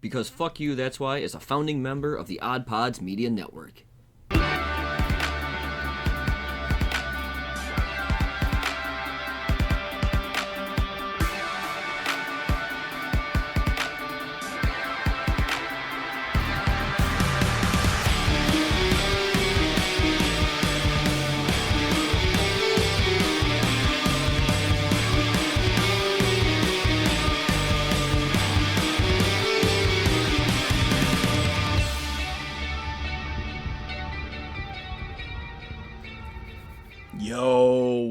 because Fuck You, That's Why is a founding member of the Odd Pods Media Network.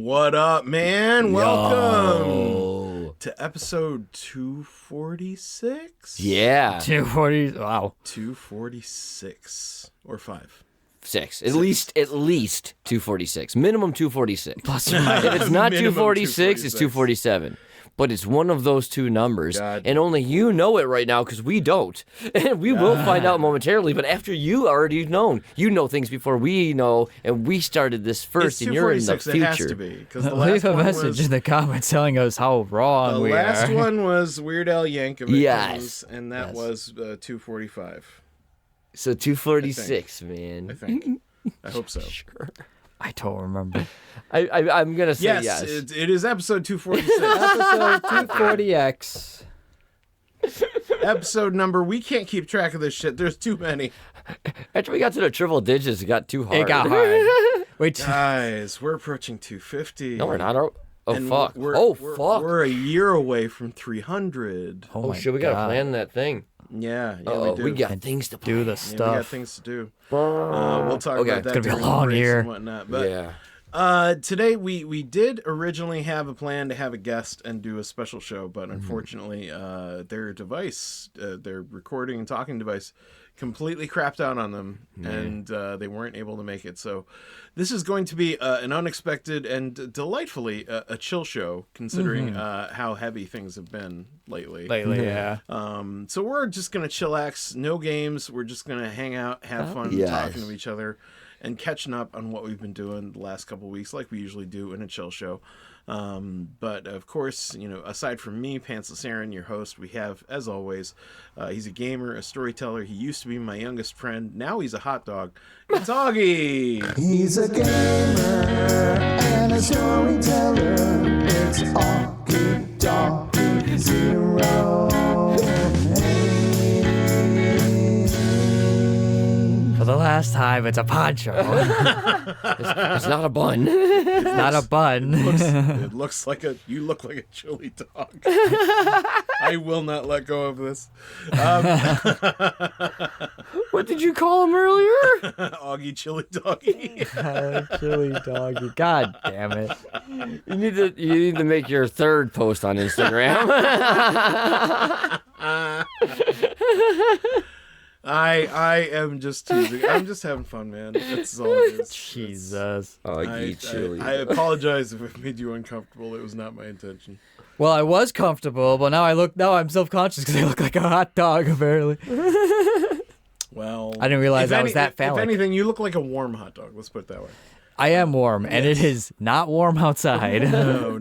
What up, man? Welcome to episode 246. Yeah. 240. Wow. 246 or 5. 6. At least 246. Minimum 246. Plus or minus. If it's not Minimum 246, it's 247. But it's one of those two numbers, and only you know it right now because we don't. And we will find out momentarily, but after you already known. You know things before we know, and we started this first, and you're in the future. It has to be. The Leave a message in the comments telling us how wrong we are. The last one was Weird Al Yankovic. Yes. And that was 245. So 246, man. I think. I hope so. Sure. I don't remember. I'm going to say yes. It is episode 246. Episode 240X. Episode number, we can't keep track of this shit. There's too many. After we got to the triple digits, it got too hard. It got hard. Wait. Guys, we're approaching 250. No, we're not. Oh, And fuck. Fuck. We're a year away from 300. Oh shit, we got to plan that thing. Yeah, we do. We got things to plan. Do the Yeah, stuff. we got things to do. We'll talk about that. It's going to be a during long breaks year. And whatnot. But, today we did originally have a plan to have a guest and do a special show, but unfortunately their device, their recording and talking device, completely crapped out on them, and they weren't able to make it. So this is going to be an unexpected and delightfully a chill show, considering how heavy things have been lately. Yeah. So we're just going to chillax, no games. We're just going to hang out, have fun, talking to each other, and catching up on what we've been doing the last couple of weeks, like we usually do in a chill show. But of course, aside from me, Pantsless Erin, your host, we have, as always, he's a gamer, a storyteller. He used to be my youngest friend. Now he's a hot dog. It's Augie. He's a gamer and a storyteller. It's AugieChiliDoggie 0. For the last time, it's a poncho. It's not a bun. It's not a bun. It looks like you look like a chili dog. I will not let go of this. What did you call him earlier? AugieChiliDoggie. ChiliDoggie. God damn it. You need to make your third post on Instagram. I am just teasing. I'm just having fun, man. That's all it is. Jesus. I apologize if it made you uncomfortable. It was not my intention. Well, I was comfortable, but now I'm self-conscious because I look like a hot dog, apparently. Well, I didn't realize I was that phallic. If anything, you look like a warm hot dog. Let's put it that way. I am warm, and it is not warm outside. No.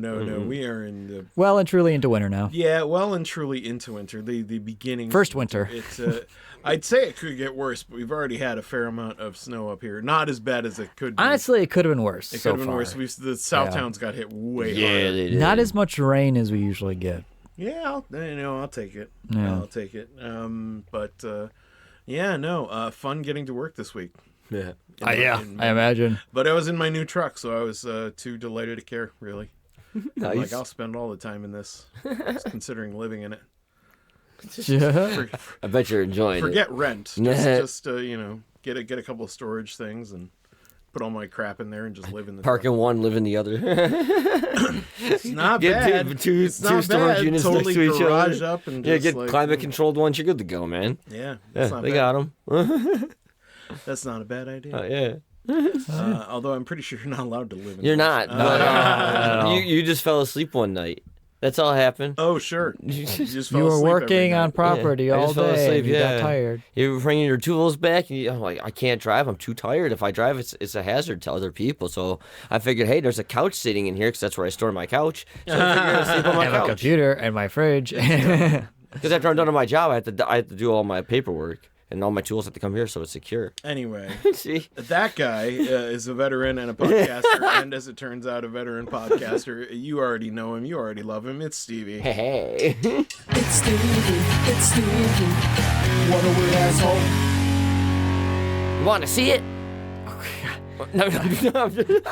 We are in the well and truly into winter now. Yeah, well and truly into winter. The beginning. First winter. It's I'd say it could get worse, but we've already had a fair amount of snow up here. Not as bad as it could be. Honestly, it could have been worse. It could have been worse. The South Towns got hit way harder. They did. Not as much rain as we usually get. Yeah, I'll take it. Yeah. I'll take it. Fun getting to work this week. Yeah. I imagine. But I was in my new truck, so I was too delighted to care, really. Nice. Like, I'll spend all the time in this, just considering living in it. Yeah. I bet you're enjoying Forget it. rent. Just get a couple of storage things and put all my crap in there and just live in the Park truck. in one, live in the other. It's not Get bad. two It's not storage bad. units Totally next to each garage other. up and Yeah, just get climate-controlled ones. You're good to go, man. Yeah, Yeah, not they bad. got them. That's not a bad idea. Yeah. Although I'm pretty sure you're not allowed to live in You're those. not. No. You just fell asleep one night. That's all happened. Oh, sure. You just fell You were asleep every working night. on property Yeah, I all just fell day. asleep, And you yeah. got tired. You were bringing your tools back, and I'm like, I can't drive. I'm too tired. If I drive, it's a hazard to other people. So I figured, hey, there's a couch sitting in here because that's where I store my couch. So I figured I'd sleep on my And my couch. computer and my fridge. Because after I'm done with my job, I have to do all my paperwork. And all my tools have to come here so it's secure. Anyway, See? that guy is a veteran and a podcaster, and as it turns out, a veteran podcaster. You already know him. You already love him. It's Stevie. Hey. It's Stevie. It's Stevie. What a weird asshole. You want to see it? No. Shaped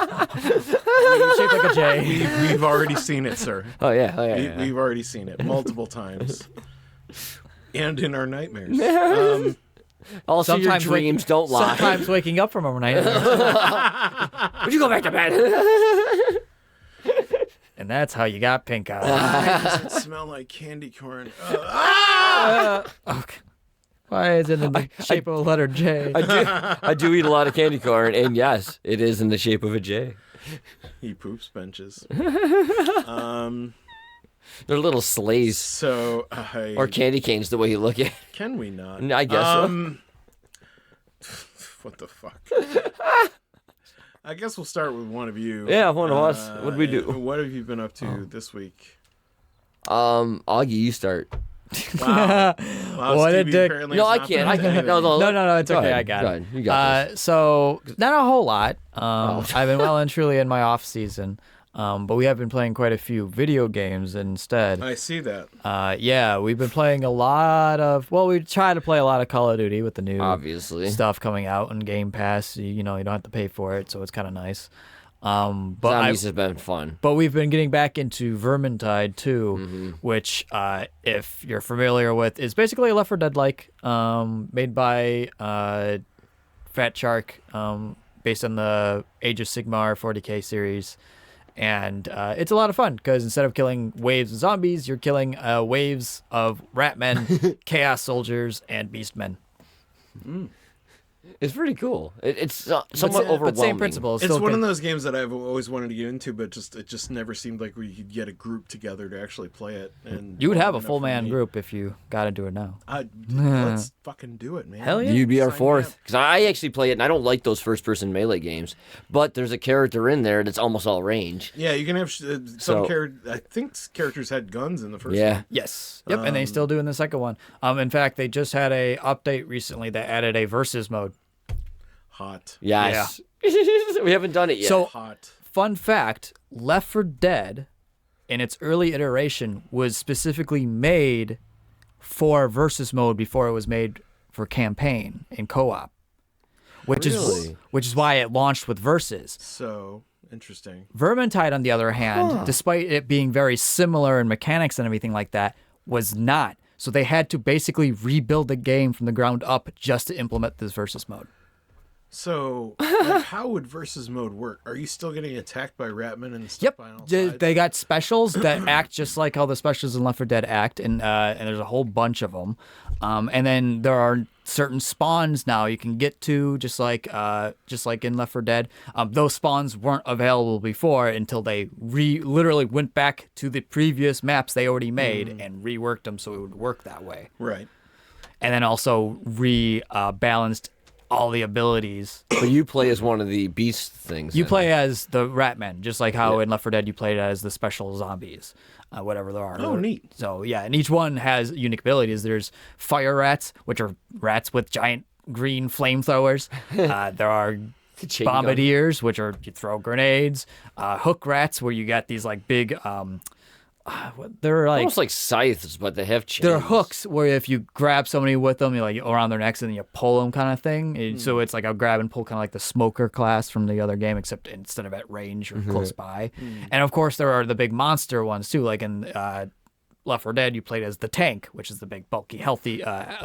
like a J. We've already seen it, sir. Oh, yeah. We've already seen it multiple times. And in our nightmares. Also, your Sometimes dreams don't lie. Sometimes waking up from a night. Would you go back to bed? And that's how you got pink eye. Why does it smell like candy corn? Okay. Why is it in the shape of a letter J? I do eat a lot of candy corn, and yes, it is in the shape of a J. He poops benches. They're little sleighs. So, Or candy canes, the way you look at it. can we not? I guess so. What the fuck? I guess we'll start with one of you. Yeah, one of us. What'd we do? What have you been up to this week? Augie, you start. Wow. What a Stevie dick. apparently No, has I not can't. been I up to can't. anything. No, it's Go okay. ahead. I got Go it. ahead. You got this. So not a whole lot. I've been well and truly in my off season, but we have been playing quite a few video games instead. I see that. Yeah, we've been playing a lot of. Well, we try to play a lot of Call of Duty with the new Obviously. stuff coming out on Game Pass. You don't have to pay for it, so it's kind of nice. But Zombies has been fun. But we've been getting back into Vermintide too, which, if you're familiar with, is basically a Left 4 Dead-like, made by Fat Shark, based on the Age of Sigmar 40k series. And it's a lot of fun because instead of killing waves of zombies, you're killing waves of ratmen, chaos soldiers, and beastmen. It's pretty cool. It's somewhat overwhelming. But same principle. It's one of those games that I've always wanted to get into, but it just never seemed like we could get a group together to actually play it. And You would have a enough full for man me. group if you got to do it now. Let's fucking do it, man. Hell yeah. You'd be our Sign me fourth. up. Because I actually play it, and I don't like those first-person melee games. But there's a character in there that's almost all range. Yeah, you can have some characters. I think characters had guns in the first Yeah. one. Yes. Yep, and they still do in the second one. In fact, they just had a update recently that added a versus mode. Hot. Yes. We haven't done it yet. So, Hot. fun fact, Left 4 Dead, in its early iteration, was specifically made for versus mode before it was made for campaign and co-op. Which Really? is why it launched with versus. So interesting. Vermintide, on the other hand, despite it being very similar in mechanics and everything like that, was not. So they had to basically rebuild the game from the ground up just to implement this versus mode. So, like, how would versus mode work? Are you still getting attacked by ratmen and stuff? Yep, on all sides? they got specials that act just like how the specials in Left 4 Dead act, and there's a whole bunch of them. And then there are certain spawns now you can get to, just like in Left 4 Dead. Those spawns weren't available before until they literally went back to the previous maps they already made and reworked them so it would work that way. Right. And then also rebalanced all the abilities. But you play as one of the beast things. You then. play as the Ratmen, just like how in Left 4 Dead you played as the special zombies, whatever there are. Oh, neat. So yeah, and each one has unique abilities. There's fire rats, which are rats with giant green flamethrowers. There are Chain bombardiers, which are you throw grenades. Hook rats, where you got these like big. They're like almost like scythes, but they have chains. they're hooks where if you grab somebody with them, you like around their necks and then you pull them kind of thing. So it's like a grab and pull kind of like the smoker class from the other game, except instead of at range or close by. And of course there are the big monster ones too. Like in Left 4 Dead, you played as the tank, which is the big bulky, healthy,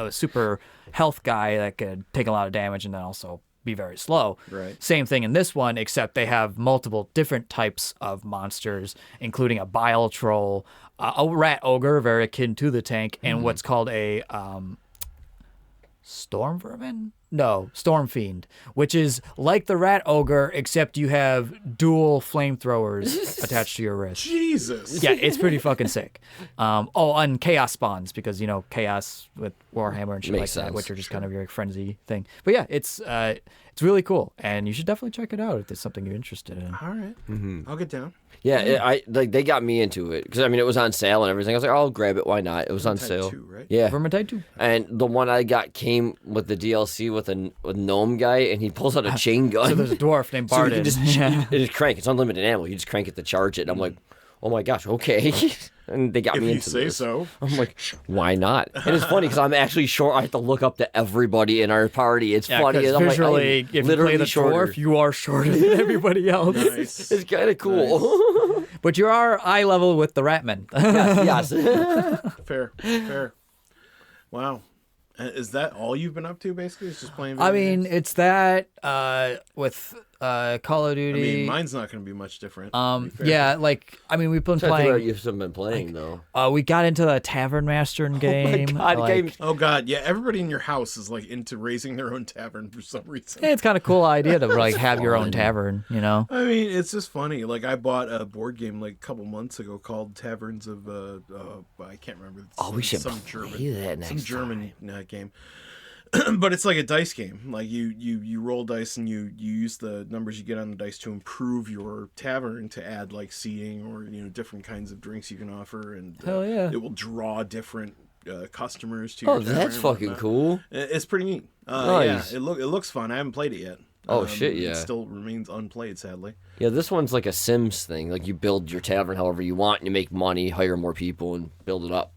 super health guy that could take a lot of damage and then also be very slow. Right. Same thing in this one, except they have multiple different types of monsters, including a bile troll, a rat ogre, very akin to the tank, and what's called a storm vermin. No, Storm Fiend, which is like the Rat Ogre, except you have dual flamethrowers attached to your wrist. Jesus. Yeah, it's pretty fucking sick. And Chaos spawns, because, Chaos with Warhammer and shit Makes like sense. that, which are just kind of your frenzy thing. But yeah, it's really cool, and you should definitely check it out if it's something you're interested in. All right. I'll get down. Yeah, they got me into it because it was on sale and everything. I was like, I'll grab it. Why not? It was on Type sale. 2, right? Yeah, Vermintide 2. and the one I got came with the DLC with a gnome guy, and he pulls out a chain gun. So there's a dwarf named So you Bardin. can just crank. It's unlimited ammo. You just crank it to charge it. And I'm like, oh my gosh, okay. And they got If me you into say this. so. I'm like, why not? And it's funny because I'm actually short. I have to look up to everybody in our party. It's funny. 'cause I'm visually, like, if you literally play the shorter. dwarf, you are shorter than everybody else. Nice. It's kind of cool. But you are eye level with the Ratman. yes. Fair. Wow. Is that all you've been up to, basically? It's just playing I video mean, games? it's that with Call of I Duty. mean, mine's not going to be much different. to be fair. Yeah, we've been playing. You've been playing though. We got into the Tavern Master game. God, like, game. Oh, God. Yeah, everybody in your house is, like, into raising their own tavern for some reason. it's kind of cool idea to like have your own tavern, I mean, it's just funny. Like, I bought a board game, like, a couple months ago called Taverns of, I can't remember. We should some play that next Some German game. But it's like a dice game. Like you roll dice and you use the numbers you get on the dice to improve your tavern, to add like seating or different kinds of drinks you can offer, and Hell yeah. it will draw different customers to your Oh, tavern that's and fucking whatnot. cool. It's pretty neat. Nice. Yeah, it looks fun. I haven't played it yet. Oh, shit, yeah. It still remains unplayed, sadly. Yeah, this one's like a Sims thing. Like you build your tavern however you want, and you make money, hire more people, and build it up.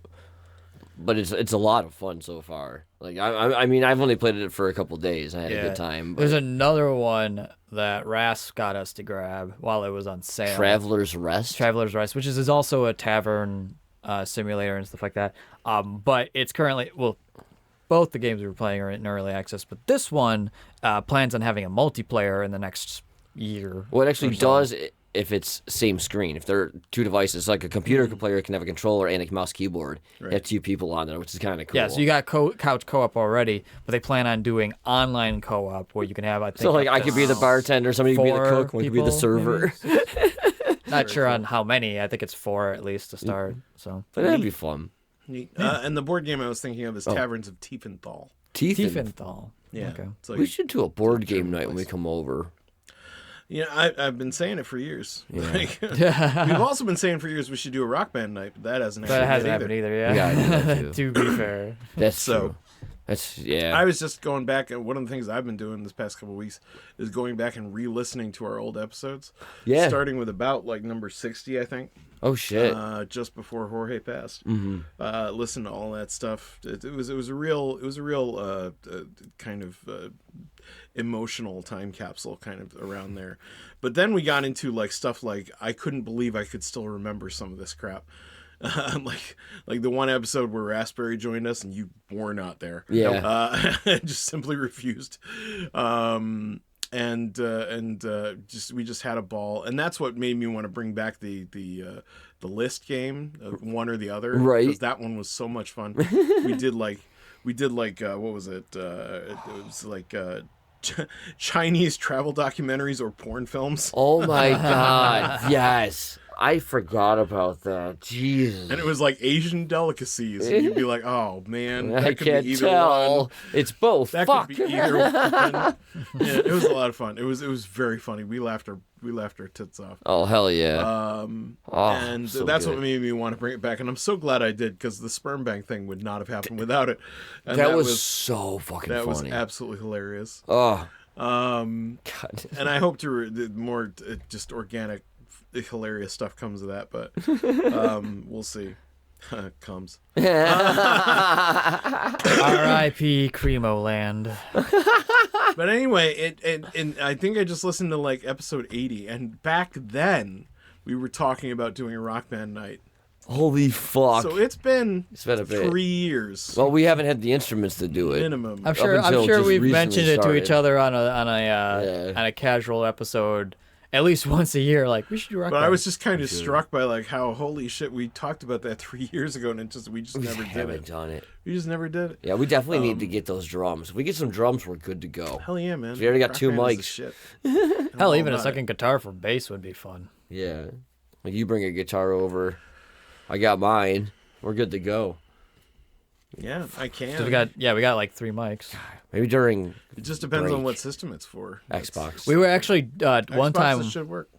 But it's a lot of fun so far. Like I mean, I've only played it for a couple days. I had a good time. But There's another one that Ras got us to grab while it was on sale. Traveler's Rest. Traveler's Rest, which is also a tavern simulator and stuff like that. But it's currently, both the games we were playing are in early access, but this one plans on having a multiplayer in the next year. What it actually or so. does, if it's same screen, if they're two devices, like a computer player can have a controller and a mouse keyboard. You have two people on there, which is kind of cool. Yeah, so you got couch co-op already, but they plan on doing online co-op where you can have, I think, So like up I to could be the bartender, somebody could be the 4 cook, one could be the people, server. Not sure on how many. I think it's 4 at least to start. So But that'd be fun. Neat. And the board game I was thinking of is Taverns of Tiefenthal. Tiefenthal. Yeah. Okay. It's like, We should do a board game German night when we place. come over. I've been saying it for years. Like, we've also been saying for years we should do a rock band night, but that hasn't happened. But it hasn't yet happened either, Yeah, yeah. I do that too. To be fair. That's So- true. That's yeah. I was just going back, and one of the things I've been doing this past couple of weeks is going back and re-listening to our old episodes. Yeah. Starting with about like number 60, I think. Oh shit. Just before Jorge passed. Listen to all that stuff. It was a real kind of emotional time capsule kind of around there. But then we got into like stuff like I couldn't believe I could still remember some of this crap. Like the one episode where Raspberry joined us and you were not there. Yeah. Just simply refused. Just we just had a ball, and that's what made me want to bring back the list game, one or the other, Right. Because that one was so much fun. we did like what was it? It was like Chinese travel documentaries or porn films. Oh my god. Yes. I forgot about that. Jesus. And it was like Asian delicacies, and you'd be like, "Oh man, that I could can't be either tell. one." It's both. That Fuck. could be either one. Yeah, it was a lot of fun. It was very funny. We laughed our tits off. Oh hell yeah. And so that's good. what made me want to bring it back. And I'm so glad I did, because the sperm bank thing would not have happened without it. And that was so fucking that was funny. absolutely hilarious. Oh God. god. And I hope to more just organic, hilarious stuff comes of that, but we'll see. Comes. R.I.P. Cremo Land. But anyway, and I think I just listened to like episode 80, and back then we were talking about doing a rock band night. Holy fuck. So it's been been a bit. 3 years Well, we haven't had the instruments to do it. minimum. I'm sure until we've just recently mentioned it to each started. other on a casual episode, at least once a year, like, we should do Rock But Band. I was just kind of struck by like how holy shit we talked about that 3 years ago, and we just never did haven't it. done it. We just never did it. Yeah, we definitely need to get those drums. If we get some drums, we're good to go. Hell yeah, man. We already got Rock 2 band is the mics. shit. Hell, all even a about second guitar for bass would be fun. Yeah. Like you bring a guitar over. I got mine. We're good to go. Yeah, I can. So we got like 3 mics. Maybe during It just depends on break. what system it's for. Xbox. We were actually one Xboxes time. should work.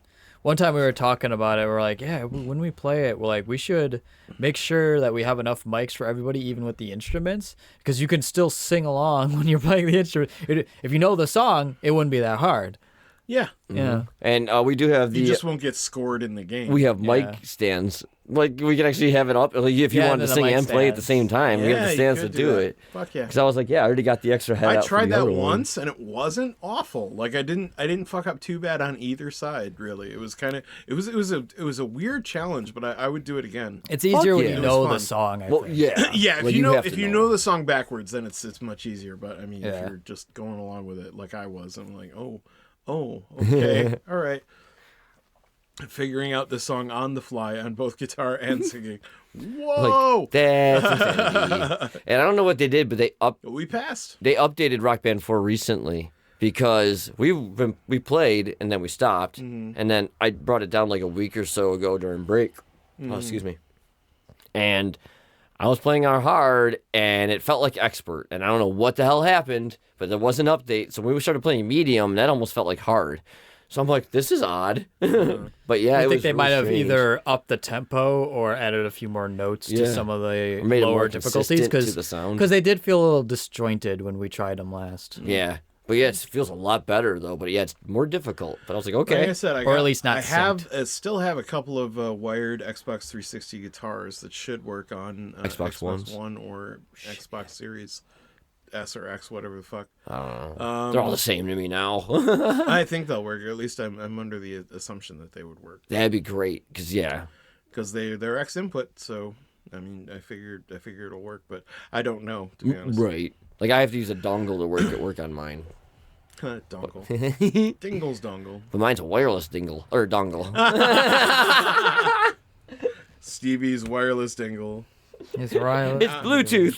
One time we were talking about it. We're like, yeah, when we play it, we're like, we should make sure that we have enough mics for everybody, even with the instruments, because you can still sing along when you're playing the instrument. If you know the song, it wouldn't be that hard. Yeah. Yeah. And we do have You the just won't get scored in the game. we have mic Yeah. stands. Like we can actually have it up. Like, if you Yeah, wanted and to then the sing mic and play at the stands. same time, we have the you stands to could do that. it. Fuck yeah. Because I was like, yeah, I already got the extra head. I out for tried the that other one. once and it wasn't awful. Like I didn't fuck up too bad on either side. Really, it was kind of it was a weird challenge, but I would do it again. It's easier when yeah. you It was know fun. the song. I Well, think. yeah, Yeah, Well, if you know have to if you know the song backwards, then it's much easier. But I mean, Yeah. if you're just going along with it like I was, I'm like, oh, okay, all right. Figuring out the song on the fly on both guitar and singing. Whoa! Like, that's insanity. And I don't know what they did, but We passed. they updated Rock Band 4 recently because we played and then we stopped, and then I brought it down like a week or so ago during break. Oh, excuse me. And I was playing our hard, and it felt like expert, and I don't know what the hell happened, but there was an update. So when we started playing medium, that almost felt like hard. So I'm like, this is odd. But yeah, I it think was they really might have strange. either upped the tempo or added a few more notes to Yeah. some of the Or made it more lower difficulties consistent to the sound. because they did feel a little disjointed when we tried them last. Yeah. But yeah, it feels a lot better though. But yeah, it's more difficult. But I was like, Like okay. I said, Or at least not I still have a couple of wired Xbox 360 guitars that should work on Xbox Ones. One or Xbox Series S or X, whatever the fuck. I don't know. They're all the same to me now. I think they'll work. Or at least I'm under the assumption that they would work That'd be great. Because yeah. because they're X input. So I mean, I figured it'll work, but I don't know, to be honest. Right. Like I have to use a dongle to work on mine. Dongle. Dingle's dongle. But mine's a wireless dingle. Or dongle. Stevie's wireless dingle. It's right. It's Bluetooth.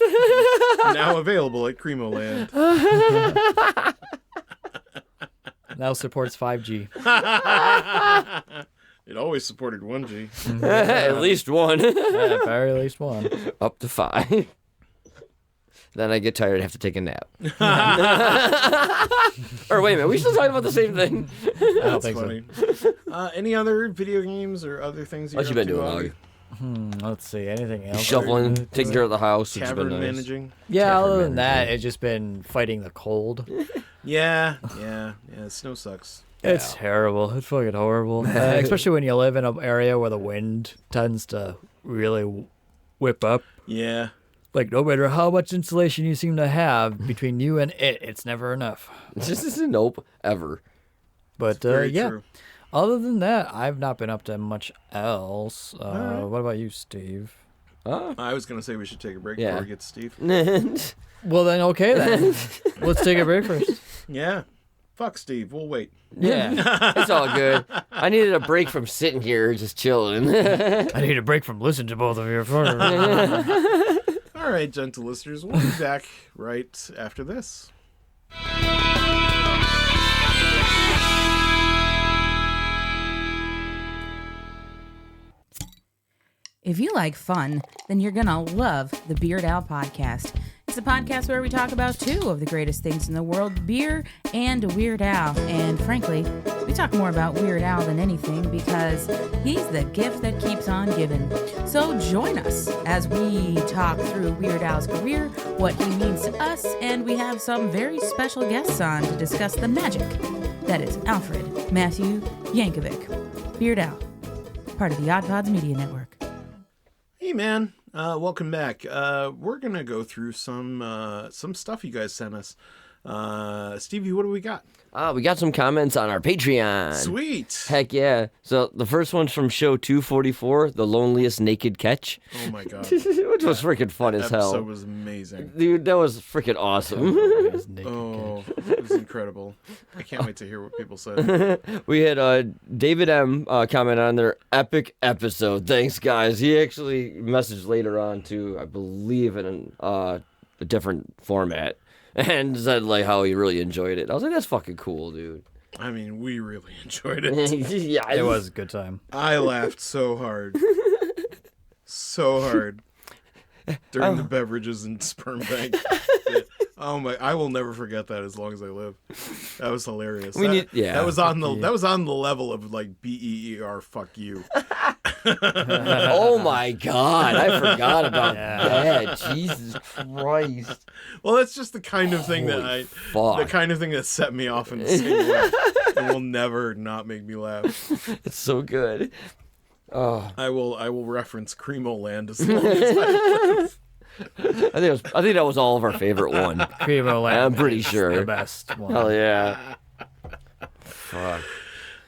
Now available at Cremoland. Now supports 5G. It always supported 1G. At least one. Yeah, at very least one. Up to 5. Then I get tired and have to take a nap. Or wait a minute, we still talking about the same thing. I don't think Funny. Any other video games or other things What you been doing, Augie? so. Let's see. Anything else? Shuffling, taking care of the house. It's been Tavern nice. managing? Yeah, Tavern other than that, managing. it's just been fighting the cold. Yeah. Snow sucks. It's terrible. It's fucking horrible. Especially when you live in an area where the wind tends to really whip up. Yeah. Like, no matter how much insulation you seem to have between you and it, it's never enough. It's just a nope, ever. But, Very yeah. true. Other than that, I've not been up to much else. What about you, Steve? I was going to say we should take a break Yeah. before we get to Steve. Well, then, okay, then. Let's take a break first. Yeah. Fuck Steve. We'll wait. Yeah, it's all good. I needed a break from sitting here just chilling. I need a break from listening to both of you. All right, gentle listeners. We'll be back right after this. If you like fun, then you're gonna love the Beard Owl Podcast. It's a podcast where we talk about two of the greatest things in the world, beer and Weird Al. And frankly, we talk more about Weird Al than anything because he's the gift that keeps on giving. So join us as we talk through Weird Al's career, what he means to us, and we have some very special guests on to discuss the magic that is Alfred Matthew Yankovic. Beard Al, part of the Odd Pods Media Network. Hey, man. Welcome back. We're going to go through some stuff you guys sent us. Stevie, what do we got? We got some comments on our Patreon. Sweet. Heck yeah. So the first one's from show 244, The Loneliest Naked Catch. Oh my god. Which was freaking fun as hell. That episode was amazing. Dude, that was freaking awesome. Oh, it was incredible. I can't wait to hear what people say. We had David M. comment on their epic episode. Thanks, guys. He actually messaged later on to, I believe, in a different format. And said like how he really enjoyed it. I was like, that's fucking cool, dude. I mean, we really enjoyed it. Yeah, It was a good time. I laughed so hard. So hard. During the beverages and sperm bank. Oh my! I will never forget that as long as I live. That was hilarious. That was on the level of like BEER. Fuck you. Oh my god! I forgot about that. Jesus Christ. Well, that's just the kind of thing that set me off in the same way. It will never not make me laugh. It's so good. Oh. I will reference Cremo Land as long as I live. I think that was all of our favorite one. Cremo Land. I'm pretty sure. The best one. Hell yeah. Fuck.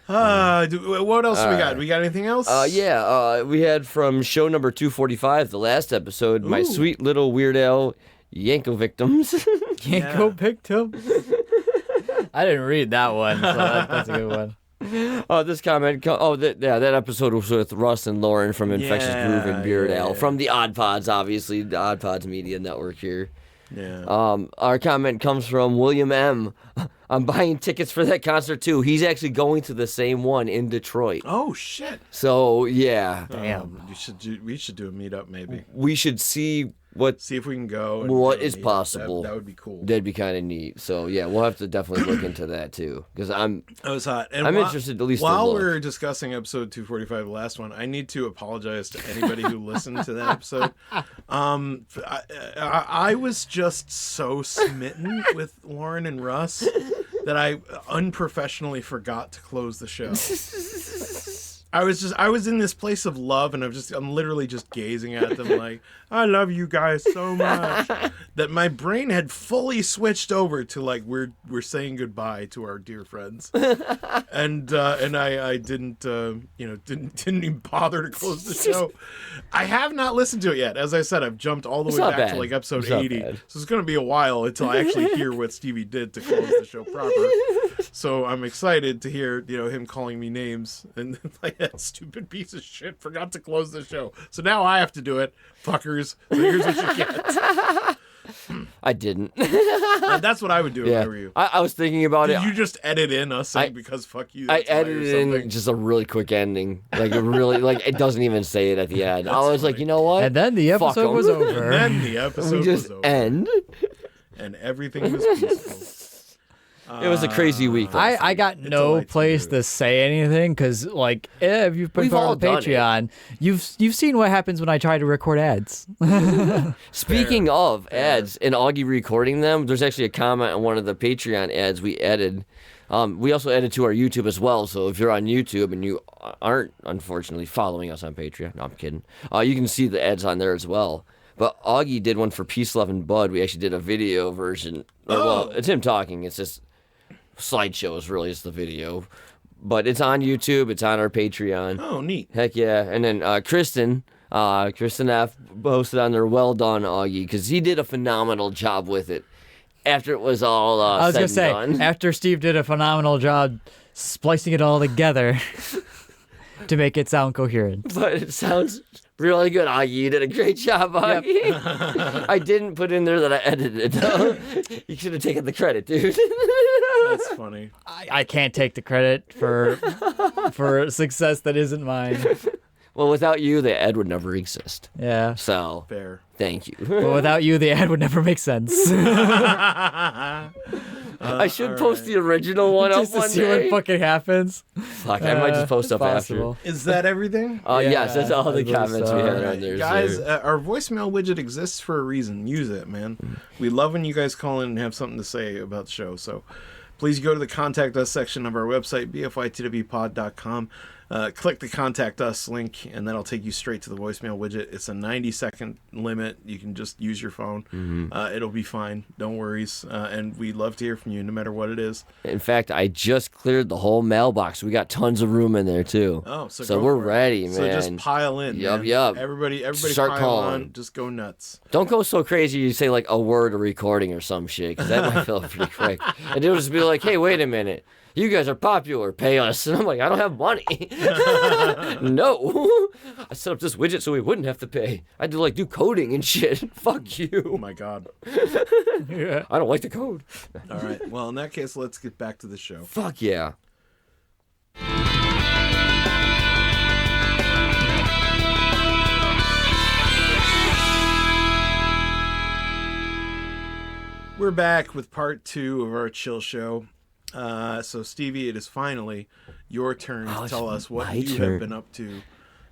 What else we got? We got anything else? We had from show number 245, the last episode, My Sweet Little Weird Al Yanko Victims. Yanko victim? I didn't read that one, so that's a good one. This comment. That episode was with Russ and Lauren from Infectious Groove and Beard Al from the Odd Pods, obviously the Odd Pods Media Network here. Yeah. Our comment comes from William M. I'm buying tickets for that concert too. He's actually going to the same one in Detroit. Oh shit. So yeah. Damn. We should do a meetup maybe. We should see if we can go. What is possible. That would be cool. That'd be kind of neat. So yeah, we'll have to definitely look into that too, because That was hot. And I'm interested at least. While we're discussing episode 245, the last one, I need to apologize to anybody who listened to that episode. I was just so smitten with Lauren and Russ that I unprofessionally forgot to close the show. I was in this place of love, and I'm literally just gazing at them like, I love you guys so much, that my brain had fully switched over to like we're saying goodbye to our dear friends, and I didn't even bother to close the show. I have not listened to it yet. As I said, I've jumped all the way back to like episode 80, so it's going to be a while until I actually hear what Stevie did to close the show proper. So I'm excited to hear him calling me names and like that stupid piece of shit forgot to close the show. So now I have to do it, fuckers. So here's what you get. I didn't. That's what I would do if I were you. I was thinking about it. Did you just edit in us saying because fuck you? I edited in just a really quick ending. Like a really it doesn't even say it at the end. I was like, you know what? And then the episode was over. And then the episode was over. End. And everything was peaceful. It was a crazy week. I got no place to say anything because, like, if you've been part of Patreon, you've seen what happens when I try to record ads. Speaking of ads and Augie recording them, there's actually a comment on one of the Patreon ads we added. We also added to our YouTube as well, so if you're on YouTube and you aren't, unfortunately, following us on Patreon, no, I'm kidding, you can see the ads on there as well. But Augie did one for Peace, Love, and Bud. We actually did a video version. Well, it's him talking. It's just slideshow is really just the video. But it's on YouTube. It's on our Patreon. Oh, neat. Heck yeah. And then Kristin F. posted on there, well done, Augie, because he did a phenomenal job with it. After it was all I was said going to say, done. after Steve did a phenomenal job splicing it all together to make it sound coherent. But it sounds really good, Augie. You did a great job, Augie. Yep. I didn't put in there that I edited it. You should have taken the credit, dude. That's funny. I can't take the credit for success that isn't mine. Well, without you, the ad would never exist. Yeah. So, fair. Thank you. But without you, the ad would never make sense. I should post the original one just up one to see day. what fucking happens. Fuck, I might just post up possible. after. Is that everything? Yes, that's all the I believe comments so. we had on there. Guys, our voicemail widget exists for a reason. Use it, man. We love when you guys call in and have something to say about the show. So please go to the Contact Us section of our website, BFYTWpod.com. click the Contact Us link, and that'll take you straight to the voicemail widget. It's a 90-second limit. You can just use your phone. It'll be fine. Don't worries. And we'd love to hear from you, no matter what it is. In fact, I just cleared the whole mailbox. We got tons of room in there, too. Oh, so we're ready, man. So just pile in, man. Yup. Everybody Start pile calling. on. Just go nuts. Don't go so crazy you say, like, a word of recording or some shit, because that might fill up pretty quick. And they'll just be like, hey, wait a minute. You guys are popular. Pay us. And I'm like, I don't have money. No. I set up this widget so we wouldn't have to pay. I had to, like, do coding and shit. Fuck you. Oh, my God. Yeah. I don't like the code. All right. Well, in that case, let's get back to the show. Fuck yeah. We're back with part 2 of our chill show. So, Stevie, it is finally your turn to tell us what you have been up to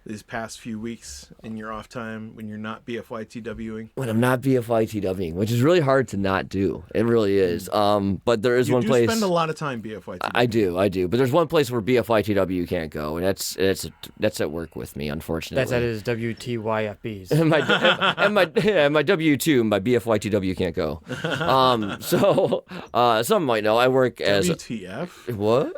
these past few weeks in your off time when you're not BFYTWing. When I'm not BFYTWing, which is really hard to not do. It really is. But there is one place. You spend a lot of time BFYTW. I do. But there's one place where BFYTW can't go, and that's at work with me, unfortunately. That's at his WTYFBs. and my W2, my BFYTW can't go. So some might know I work as WTF? What?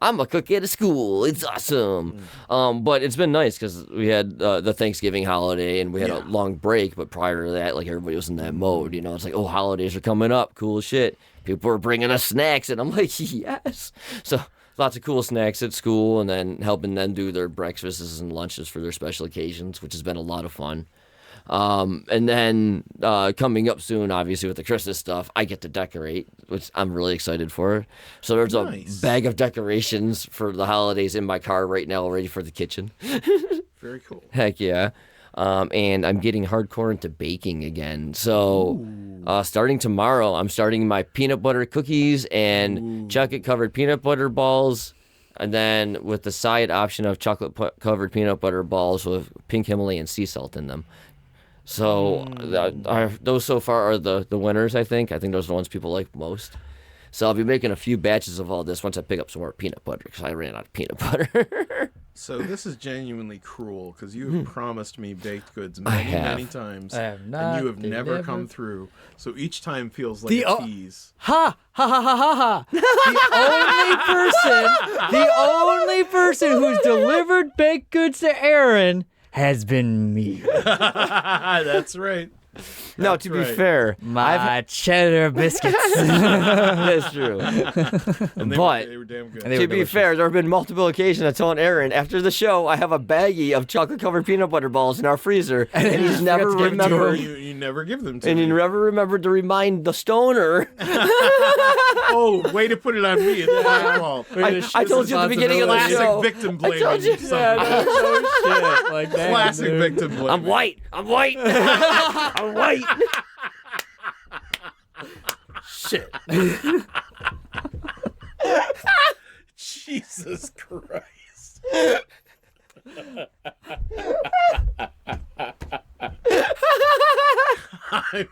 I'm a cook at a school. It's awesome. But it's been nice because we had the Thanksgiving holiday and we had a long break. But prior to that, like everybody was in that mode. You know, it's like, oh, holidays are coming up. Cool shit. People are bringing us snacks, and I'm like, yes. So lots of cool snacks at school, and then helping them do their breakfasts and lunches for their special occasions, which has been a lot of fun. And then coming up soon, obviously, with the Christmas stuff, I get to decorate, which I'm really excited for. So there's a bag of decorations for the holidays in my car right now, ready for the kitchen. Very cool. Heck yeah. And I'm getting hardcore into baking again. So starting tomorrow, I'm starting my peanut butter cookies and chocolate-covered peanut butter balls. And then with the side option of chocolate-covered peanut butter balls with pink Himalayan sea salt in them. So those so far are the winners, I think. I think those are the ones people like most. So I'll be making a few batches of all this once I pick up some more peanut butter, because I ran out of peanut butter. So this is genuinely cruel, because you have promised me baked goods many times. I have not. And you have never come through. So each time feels like a tease. Ha ha ha ha ha! The only person who's delivered baked goods to Erin has been me. That's right. No, to be fair, My cheddar biscuits. that's true. And they were damn good. To be fair, there have been multiple occasions I told Erin, after the show, I have a baggie of chocolate-covered peanut butter balls in our freezer, and he's never remembered. You never give them to And me. you never remembered to remind the stoner. Oh, way to put it on me. It's my fault. I told you at the beginning of the Classic show. victim blaming. I told you. Like that, Classic dude. victim blaming. I'm white. I'm white. Shit. Jesus Christ.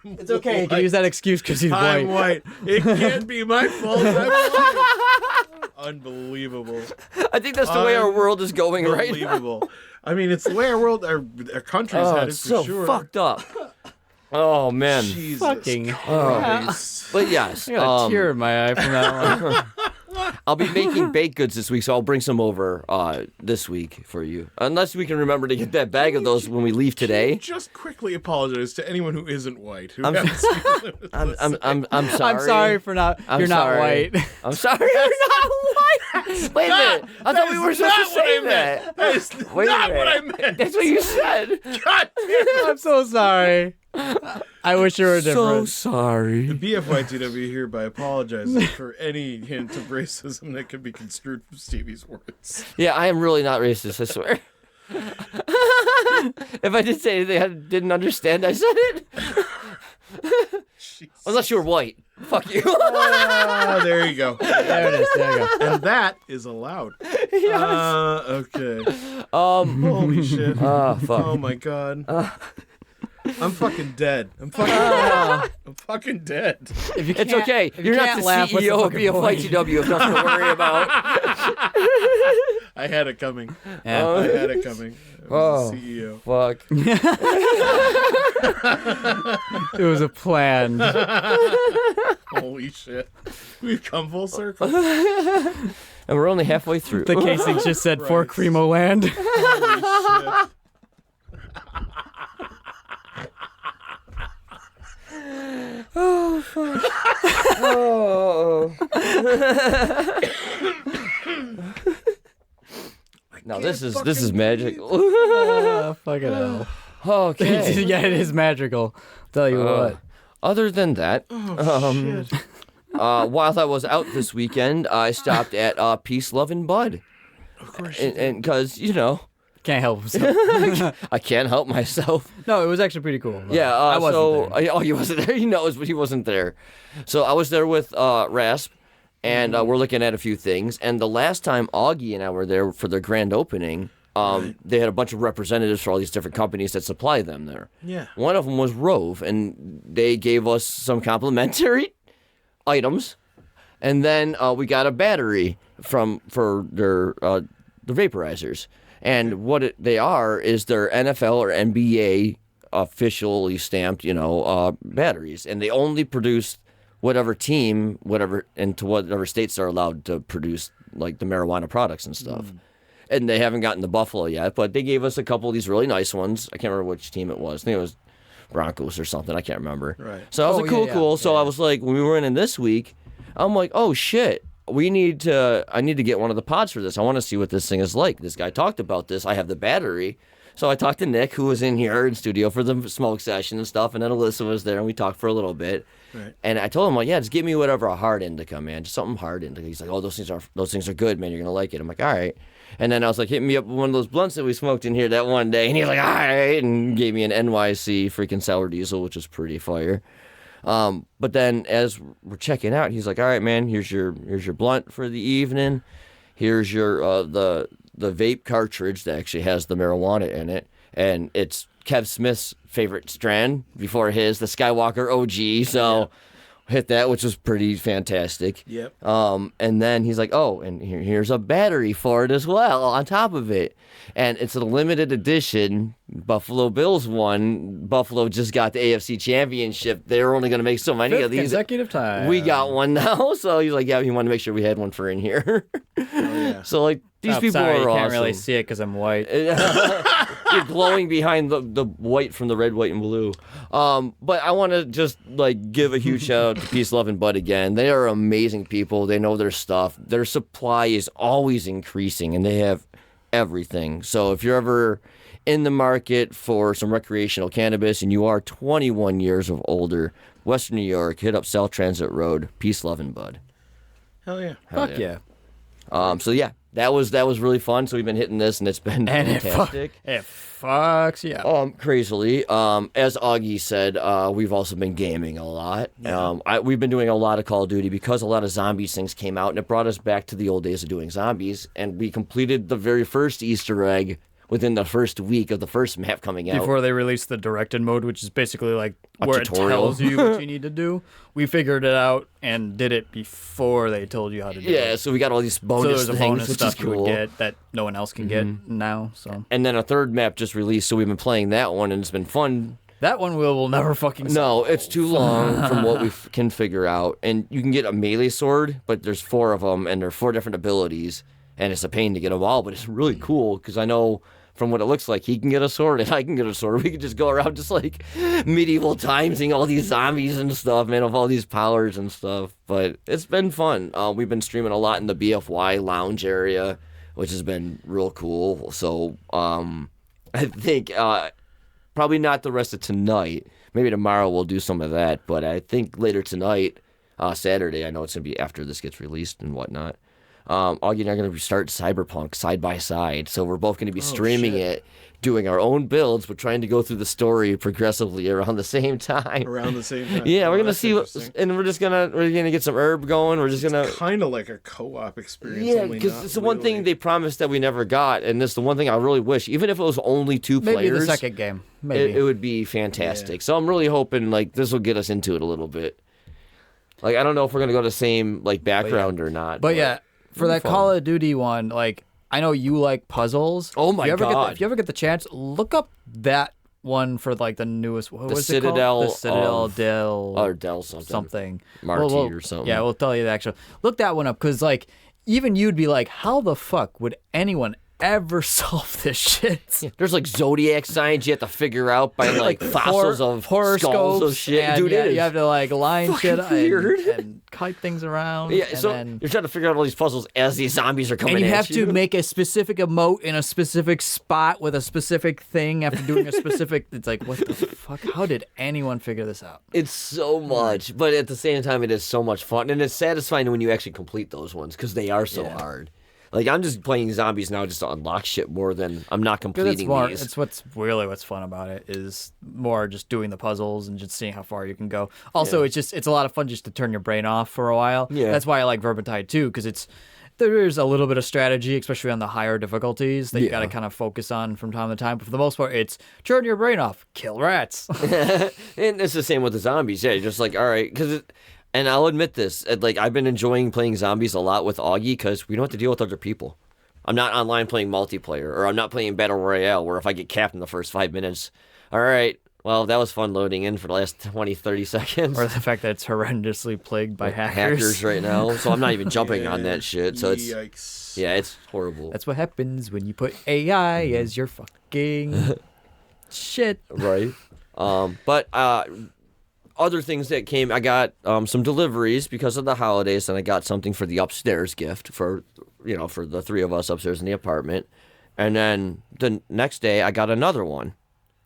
It's okay. You can use that excuse because he's I'm white. white. It can't be my fault. I'm white. Unbelievable. I think that's the way our world is going right now. Unbelievable. I mean, it's the way our world, our country's headed It's for so sure. fucked up. Oh, man. Jesus Fucking Christ. But yes. I got a tear in my eye from that one. I'll be making baked goods this week, so I'll bring some over this week for you. Unless we can remember to get that bag of those when we leave today. Just quickly apologize to anyone who isn't white. Who I'm sorry. I'm sorry. I'm sorry for not. You're not sorry. white. I'm sorry you're not white. Wait a minute. I thought we were supposed to say that. That is Wait a not minute. what I meant. That's what you said. God damn. I'm so sorry. I wish you were So different. sorry. BFYTW hereby apologizes for any hint of racism that could be construed from Stevie's words. Yeah, I am really not racist, I swear. If I did say anything I didn't understand, I said it. Unless you were white. Fuck you. Oh, there you go. There it is. There you go. And that is allowed. Okay. Um. Holy shit. Fuck. Oh my god. I'm fucking dead. I'm fucking dead. If you It's okay. You're not the laugh, what's the CEO of fucking point? BFYTW. Have nothing to worry about. I had it coming. Yeah. I had it coming. I was the CEO. Fuck. It was a plan. Holy shit. We've come full circle. And we're only halfway through. The Kacey just said for Right. Cremo Land. Holy shit. Oh. No, this is magic. Fucking hell. Okay. Yeah, it is magical. Tell you what. Other than that, Shit. while I was out this weekend, I stopped at Peace, Love, and Bud. Of course. And because, Can't help himself. I can't help myself. No, it was actually pretty cool. Yeah, I wasn't there. he wasn't there. He wasn't there. So I was there with Rasp, and we're looking at a few things. And the last time Augie and I were there for their grand opening, they had a bunch of representatives for all these different companies that supply them there. Yeah. One of them was Rove, and they gave us some complimentary items, and then we got a battery for their the vaporizers. And what they are is their NFL or NBA officially stamped, batteries, and they only produce whatever team, into whatever states they're allowed to produce, like the marijuana products and stuff. And they haven't gotten to Buffalo yet, but they gave us a couple of these really nice ones. I can't remember which team it was. I think it was Broncos or something. I can't remember. Right. So I was like, cool. So I was like, when we were in this week, I'm like, oh shit. I need to get one of the pods for this. I want to see what this thing is like. This guy talked about this. I have the battery. So I talked to Nick, who was in here in studio for the smoke session and stuff, and then Alyssa was there, and we talked for a little bit. Right. And I told him, like, yeah, just give me whatever a hard indica, man. Just something hard indica. He's like, oh, those things are good, man. You're gonna like it. I'm like, all right. And then I was like, hit me up with one of those blunts that we smoked in here that one day, and he was like, all right, and gave me an NYC freaking sour diesel, which was pretty fire. But then as we're checking out, he's like, all right, man, here's your blunt for the evening. Here's your the vape cartridge that actually has the marijuana in it. And it's Kev Smith's favorite strand before his, the Skywalker OG. So hit that, which was pretty fantastic. Yep. And then he's like, oh, and here's a battery for it as well on top of it. And it's a limited edition Buffalo Bills one. Buffalo just got the AFC Championship. They're only going to make so many Fifth of these. consecutive time. We got one now. So he's like, yeah, he wanted to make sure we had one for in here. Oh, yeah. So, like, these people sorry, are you awesome. can't really see it because I'm white. You're glowing behind the white from the red, white, and blue. But I want to just like give a huge shout out to Peace, Love, and Bud again. They are amazing people. They know their stuff. Their supply is always increasing, and they have everything. So if you're ever in the market for some recreational cannabis and you are 21 years of older, Western New York, hit up South Transit Road. Peace, Love, and Bud. Hell yeah. Fuck yeah. So yeah, that was really fun. So we've been hitting this, and it's been fantastic. It fucks yeah. Crazily. As Augie said, we've also been gaming a lot. We've been doing a lot of Call of Duty because a lot of zombies things came out, and it brought us back to the old days of doing zombies. And we completed the very first Easter egg within the first week of the first map coming out. Before they released the directed mode, which is basically like A where tutorial. it tells you what you need to do. We figured it out and did it before they told you how to do it. Yeah, so we got all these So bonus there's a things, bonus which stuff is you cool. would get that no one else can get now. So And then a third map just released, so we've been playing that one, and it's been fun. that one will never fucking see. No, it's too long from what we can figure out. And you can get a melee sword, but there's 4 of them, and they're 4 different abilities, and it's a pain to get them all, but it's really cool, because I know from what it looks like, he can get a sword, and I can get a sword. We could just go around just like medieval times, seeing all these zombies and stuff, man, of all these powers and stuff. But it's been fun. We've been streaming a lot in the BFY lounge area, which has been real cool. So I think probably not the rest of tonight. Maybe tomorrow we'll do some of that. But I think later tonight, Saturday, I know it's going to be after this gets released and whatnot. Augie and I are going to start Cyberpunk side by side. So we're both going to be streaming it, doing our own builds, but trying to go through the story progressively around the same time. Around the same time. Yeah, we're going to see and we're going to get some herb going. We're just going to kind of like a co-op experience. Yeah, because it's the one thing they promised that we never got, and this is the one thing I really wish, even if it was only 2 players. Maybe the second game. Maybe. It would be fantastic. Yeah. So I'm really hoping like this will get us into it a little bit. Like I don't know if we're going to go the same like background or not. But yeah. For that Call of Duty one, like, I know you like puzzles. Oh, my God. If you ever get the chance, look up that one for, like, the newest... What was Citadel it called? The Citadel Del... Or Del something. Marty or something. Yeah, we'll tell you the actual... Look that one up, because, like, even you'd be like, how the fuck would anyone ever solve this shit? Yeah, there's, like, zodiac signs you have to figure out by, like fossils of skulls of shit. And, dude, you have to, like, line shit weird. and kite things around. Yeah, so you're trying to figure out all these puzzles as these zombies are coming at you. And you have to make a specific emote in a specific spot with a specific thing after doing a specific... It's like, what the fuck? How did anyone figure this out? It's so much, but at the same time, it is so much fun. And it's satisfying when you actually complete those ones because they are so hard. Like, I'm just playing zombies now just to unlock shit more than I'm not completing these. It's what's fun about it is more just doing the puzzles and just seeing how far you can go. Also, it's a lot of fun just to turn your brain off for a while. Yeah. That's why I like Vermintide too, because there's a little bit of strategy, especially on the higher difficulties that you got to kind of focus on from time to time. But for the most part, it's turn your brain off, kill rats. And it's the same with the zombies. Yeah, you're just like, all right, because... And I'll admit this, like I've been enjoying playing zombies a lot with Augie because we don't have to deal with other people. I'm not online playing multiplayer, or I'm not playing Battle Royale, where if I get capped in the first 5 minutes, all right, well, that was fun loading in for the last 20, 30 seconds. Or the fact that it's horrendously plagued by hackers. Hackers right now, so I'm not even jumping on that shit. So Yikes. it's horrible. That's what happens when you put AI as your fucking shit. Right. But other things that came, I got some deliveries because of the holidays, and I got something for the upstairs gift for the 3 of us upstairs in the apartment. And then the next day, I got another one.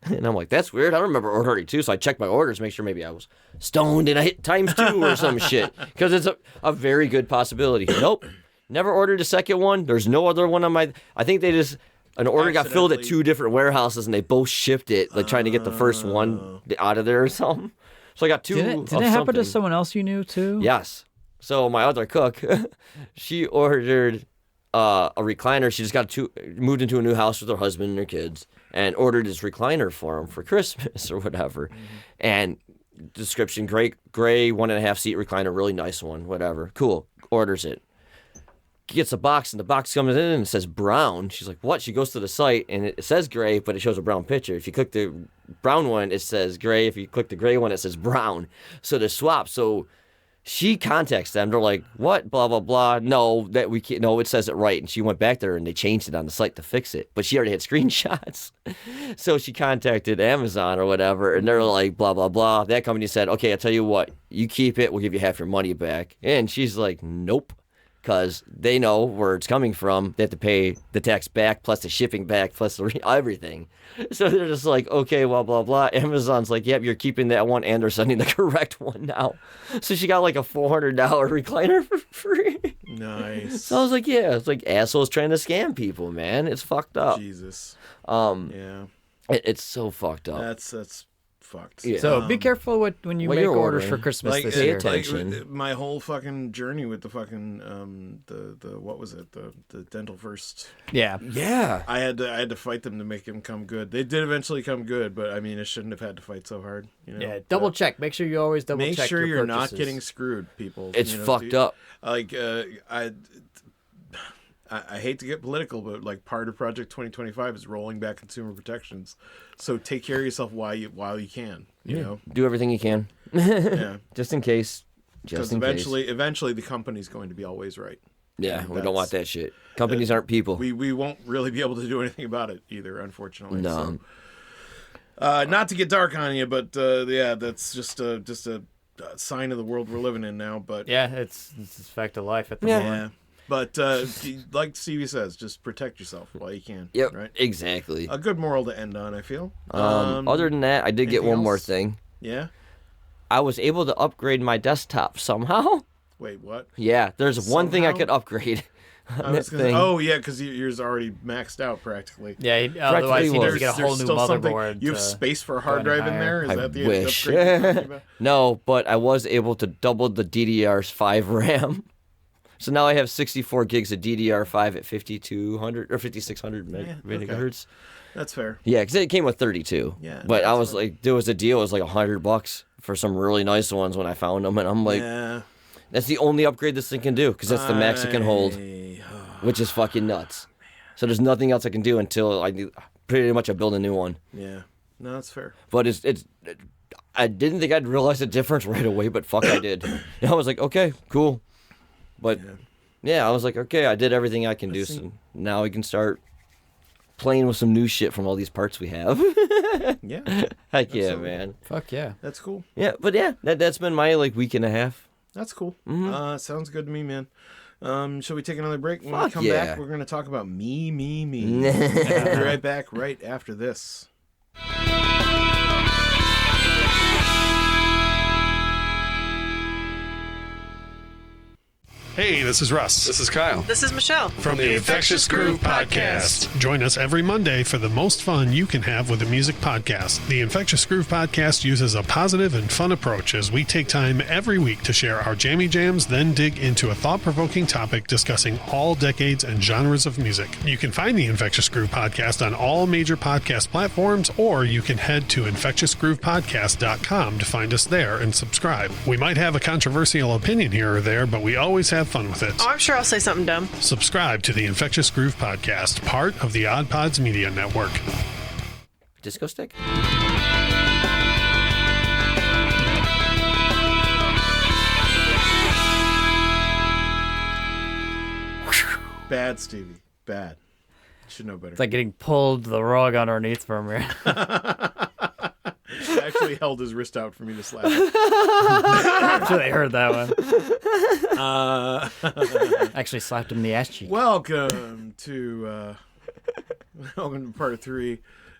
And I'm like, that's weird. I don't remember ordering 2, so I checked my orders, make sure maybe I was stoned and I hit ×2 or some shit. Because it's a very good possibility. Nope. Never ordered a second one. There's no other one on my... I think they just... An order got filled at 2 different warehouses, and they both shipped it, like trying to get the first one out of there or something. So I got 2 Did it happen to someone else you knew, too? Yes. So my other cook, she ordered a recliner. She just moved into a new house with her husband and her kids, and ordered this recliner for him for Christmas or whatever. Mm-hmm. And description, gray 1.5 seat recliner, really nice one, whatever. Cool. Orders it. Gets a box, and the box comes in and it says brown. She's like, what? She goes to the site, and it says gray, but it shows a brown picture. If you click the brown one, it says gray. If you click the gray one, it says brown. So they're swapped. So she contacts them. They're like, what? Blah, blah, blah. No, that we can't. No, it says it right. And she went back there, and they changed it on the site to fix it. But she already had screenshots. So she contacted Amazon or whatever, and they're like, blah, blah, blah. That company said, okay, I'll tell you what. You keep it. We'll give you half your money back. And she's like, nope. Because they know where it's coming from. They have to pay the tax back, plus the shipping back, plus everything. So they're just like, okay, well, blah, blah. Amazon's like, yep, you're keeping that one, and they're sending the correct one now. So she got like a $400 recliner for free. Nice. So I was like, yeah, it's like assholes trying to scam people, man. It's fucked up. Jesus. Yeah. It's so fucked up. That's fucked. Yeah. So be careful when you make orders for Christmas this year. Attention. My whole fucking journey with the fucking the what was it, the Dental First. Yeah. I had to fight them to make them come good. They did eventually come good, but I mean, it shouldn't have had to fight so hard. Yeah, double check. Make sure you always double check. Make sure your you're purchases. not getting screwed, people. It's fucked up. Like I hate to get political, but like part of Project 2025 is rolling back consumer protections. So take care of yourself while you can. You know, do everything you can. Yeah, just in case. Because eventually the company's going to be always right. Yeah, we don't want that shit. Companies aren't people. We won't really be able to do anything about it either, unfortunately. No. So, not to get dark on you, but yeah, that's just a sign of the world we're living in now. But yeah, it's a fact of life at the moment. Yeah. But like Stevie says, just protect yourself while you can. Yep, right? Exactly. A good moral to end on, I feel. Other than that, I did get one more thing. Yeah? I was able to upgrade my desktop somehow. Wait, what? Yeah, there's one thing I could upgrade. Oh yeah, because yours already maxed out practically. Yeah, otherwise he needs to get a whole There's new still something. motherboard. You have space for a hard drive in there? Is I that the wish. upgrade you're talking about? No, but I was able to double the DDR's 5 RAM. So now I have 64 gigs of DDR5 at 5200 or 5600 megahertz. That's fair. Yeah, because it came with 32. Yeah, but I was fair. like, there was a deal. It was like $100 for some really nice ones when I found them, and I'm like, that's the only upgrade this thing can do because that's the max it can hold, which is fucking nuts. So there's nothing else I can do until I pretty much build a new one. Yeah, no, that's fair. But I didn't think I'd realize the difference right away, but fuck, I did. And I was like, okay, cool. But yeah, I was like, okay, I did everything I can do, so now we can start playing with some new shit from all these parts we have. Yeah. Heck yeah, man. Fuck yeah. That's cool. Yeah, but yeah, that's been my week and a half. That's cool. Mm-hmm. Sounds good to me, man. Shall we take another break? When we Fuck come yeah. back, we're going to talk about me. We'll be right back right after this. Hey, this is Russ. This is Kyle. This is Michelle. From the Infectious Groove Podcast. Join us every Monday for the most fun you can have with a music podcast. The Infectious Groove Podcast uses a positive and fun approach as we take time every week to share our jammy jams, then dig into a thought-provoking topic discussing all decades and genres of music. You can find the Infectious Groove Podcast on all major podcast platforms, or you can head to infectiousgroovepodcast.com to find us there and subscribe. We might have a controversial opinion here or there, but we always have fun with it. Oh, I'm sure I'll say something dumb. Subscribe to the Infectious Groove Podcast, part of the Odd Pods Media Network. Disco stick? Bad, Stevie. Bad. You should know better. It's like getting pulled the rug underneath from you. He actually held his wrist out for me to slap. I'm sure they heard that one. Actually slapped him in the ass cheek. Welcome to part 3.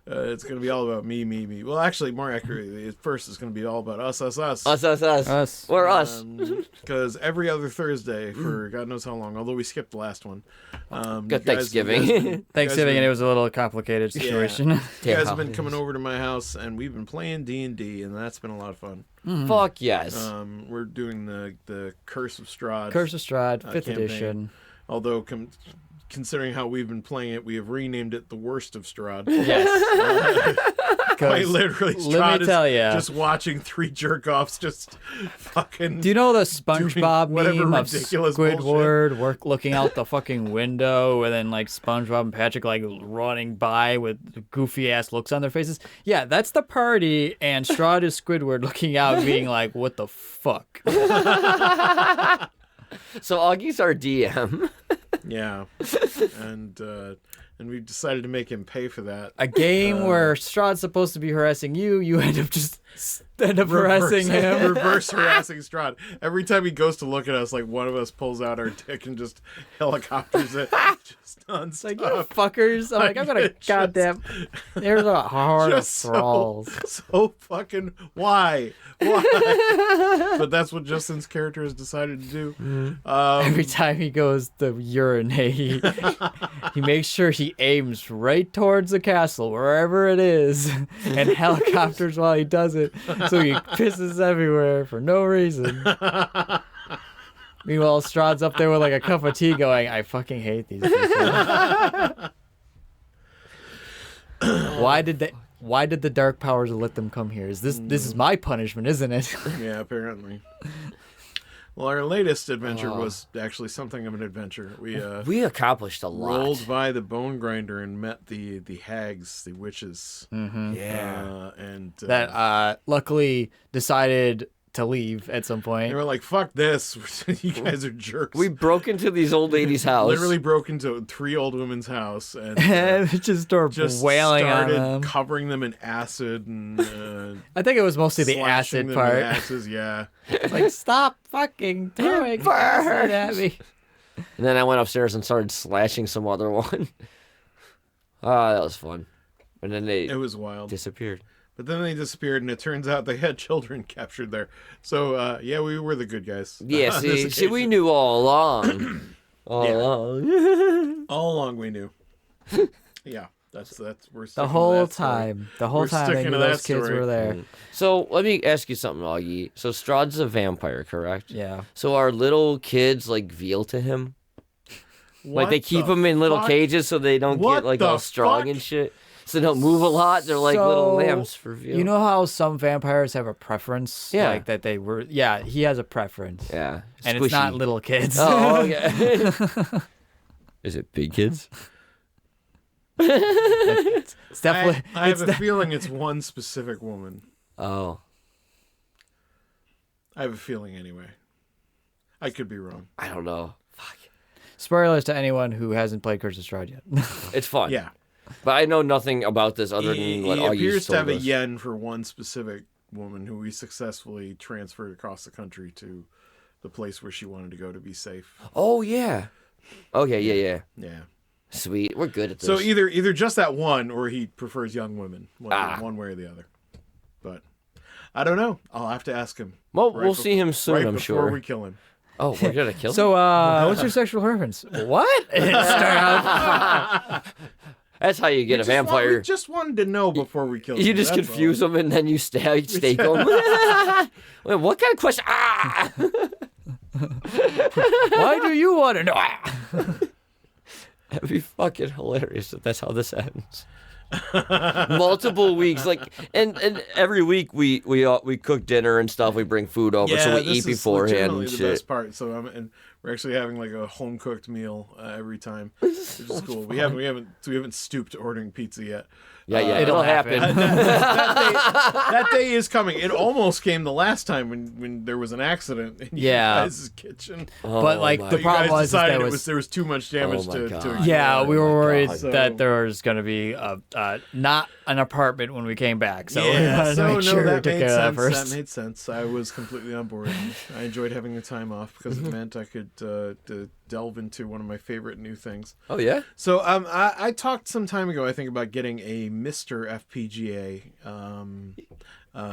It's going to be all about me. Well, actually, more accurately, at first it's going to be all about us. Us. We're us. Because every other Thursday for God knows how long, although we skipped the last one. Good Thanksgiving. Thanksgiving, and it was a little complicated situation. You guys have been coming over to my house, and we've been playing D&D, and that's been a lot of fun. Fuck yes. We're doing the Curse of Strahd. Curse of Strahd, 5th campaign. edition. Although, considering how we've been playing it, we have renamed it the Worst of Strahd. Yes. Quite literally, let Strahd me tell is ya. just watching 3 jerk-offs just fucking... Do you know the SpongeBob whatever meme of ridiculous Squidward looking out the fucking window, and then like SpongeBob and Patrick like running by with goofy ass looks on their faces? Yeah, that's the party, and Strahd is Squidward looking out, being like, "What the fuck?" So Augie's our DM. Yeah. And we've decided to make him pay for that. A game where Strahd's supposed to be harassing you end up just harassing him. Reverse harassing Strahd. Every time he goes to look at us, like one of us pulls out our dick and just helicopters it. Just nonstop. Like, you fuckers. I'm like, I'm gonna goddamn. There's a heart of thralls. So fucking why? But that's what Justin's character has decided to do. Every time he goes to urinate, he makes sure he aims right towards the castle, wherever it is, and helicopters while he does it, so he pisses everywhere for no reason. Meanwhile, Strahd's up there with like a cup of tea going, I fucking hate these people. Why did the dark powers let them come here? This is my punishment, isn't it? Yeah, apparently. Well, our latest adventure was actually something of an adventure. We accomplished a lot. Rolled by the bone grinder and met the hags, the witches. Mm-hmm. Yeah. And That luckily decided to leave at some point. they were like, "Fuck this! You guys are jerks." We broke into these old ladies' house. Literally broke into 3 old women's house and just started wailing on started them. covering them in acid and I think it was mostly the slashing acid them part. with axes, yeah. Like, stop fucking throwing acid at me. And then I went upstairs and started slashing some other one. That was fun. And then It was wild. disappeared. But then they disappeared, and it turns out they had children captured there. So, yeah, we were the good guys. Yeah, on this see, we occasion. knew all along. along. All along we knew. Yeah, that's we're sticking The to whole that story. time. The whole We're time they sticking knew to that those kids story. were there. So let me ask you something, Augie. So Strahd's a vampire, correct? Yeah. So are little kids like veal to him? Like they What keep the them in little fuck? cages so they don't What get like the all strong fuck? and shit. So they don't move a lot. They're like little So, lambs for veal. You know how some vampires have a preference? Yeah. Like that they were. Yeah, he has a preference. Yeah. And it's not Squishy. little kids. Oh, okay. Is it big kids? It's definitely. I have a feeling it's one specific woman. Oh, I have a feeling anyway. I could be wrong. I don't know. Fuck. Spoilers to anyone who hasn't played Curse of Strahd yet. It's fun. Yeah. But I know nothing about this other He than what Augie's appears to told have a us. yen for one specific woman who he successfully transferred across the country to the place where she wanted to go to be safe. Oh, yeah. Okay, yeah. Yeah. Sweet. We're good at this. So either just that one, or he prefers young women, one way or the other. But I don't know. I'll have to ask him. Well, right we'll bef- see him soon, right I'm before sure. we kill him. Oh, we're gonna kill him? So, what's your sexual preference? What? That's how you get a vampire. We just wanted to know before we killed him. You just that's confuse all. them and then you stake them. Wait, what kind of question? Ah! Why do you want to know? That'd be fucking hilarious if that's how this ends. Multiple weeks, like, and every week we cook dinner and stuff. We bring food over, so we this eat is beforehand legitimately and the shit. best part. So and we're actually having like a home cooked meal every time, which is cool. We haven't stooped to ordering pizza yet. Yeah, It'll it'll happen. That day is coming. It almost came the last time when there was an accident in Yeah. your guys' kitchen. But like my the But you problem guys was is decided there was there was too much damage Oh my to God. yeah, we were worried God. that there was going to be not an apartment when we came back. So we Yeah, wanted to make sure we that took made care of that sense. first. That made sense. I was completely on board. I enjoyed having the time off because it meant I could to delve into one of my favorite new things. Oh yeah. So I talked some time ago, I think, about getting a Mr. FPGA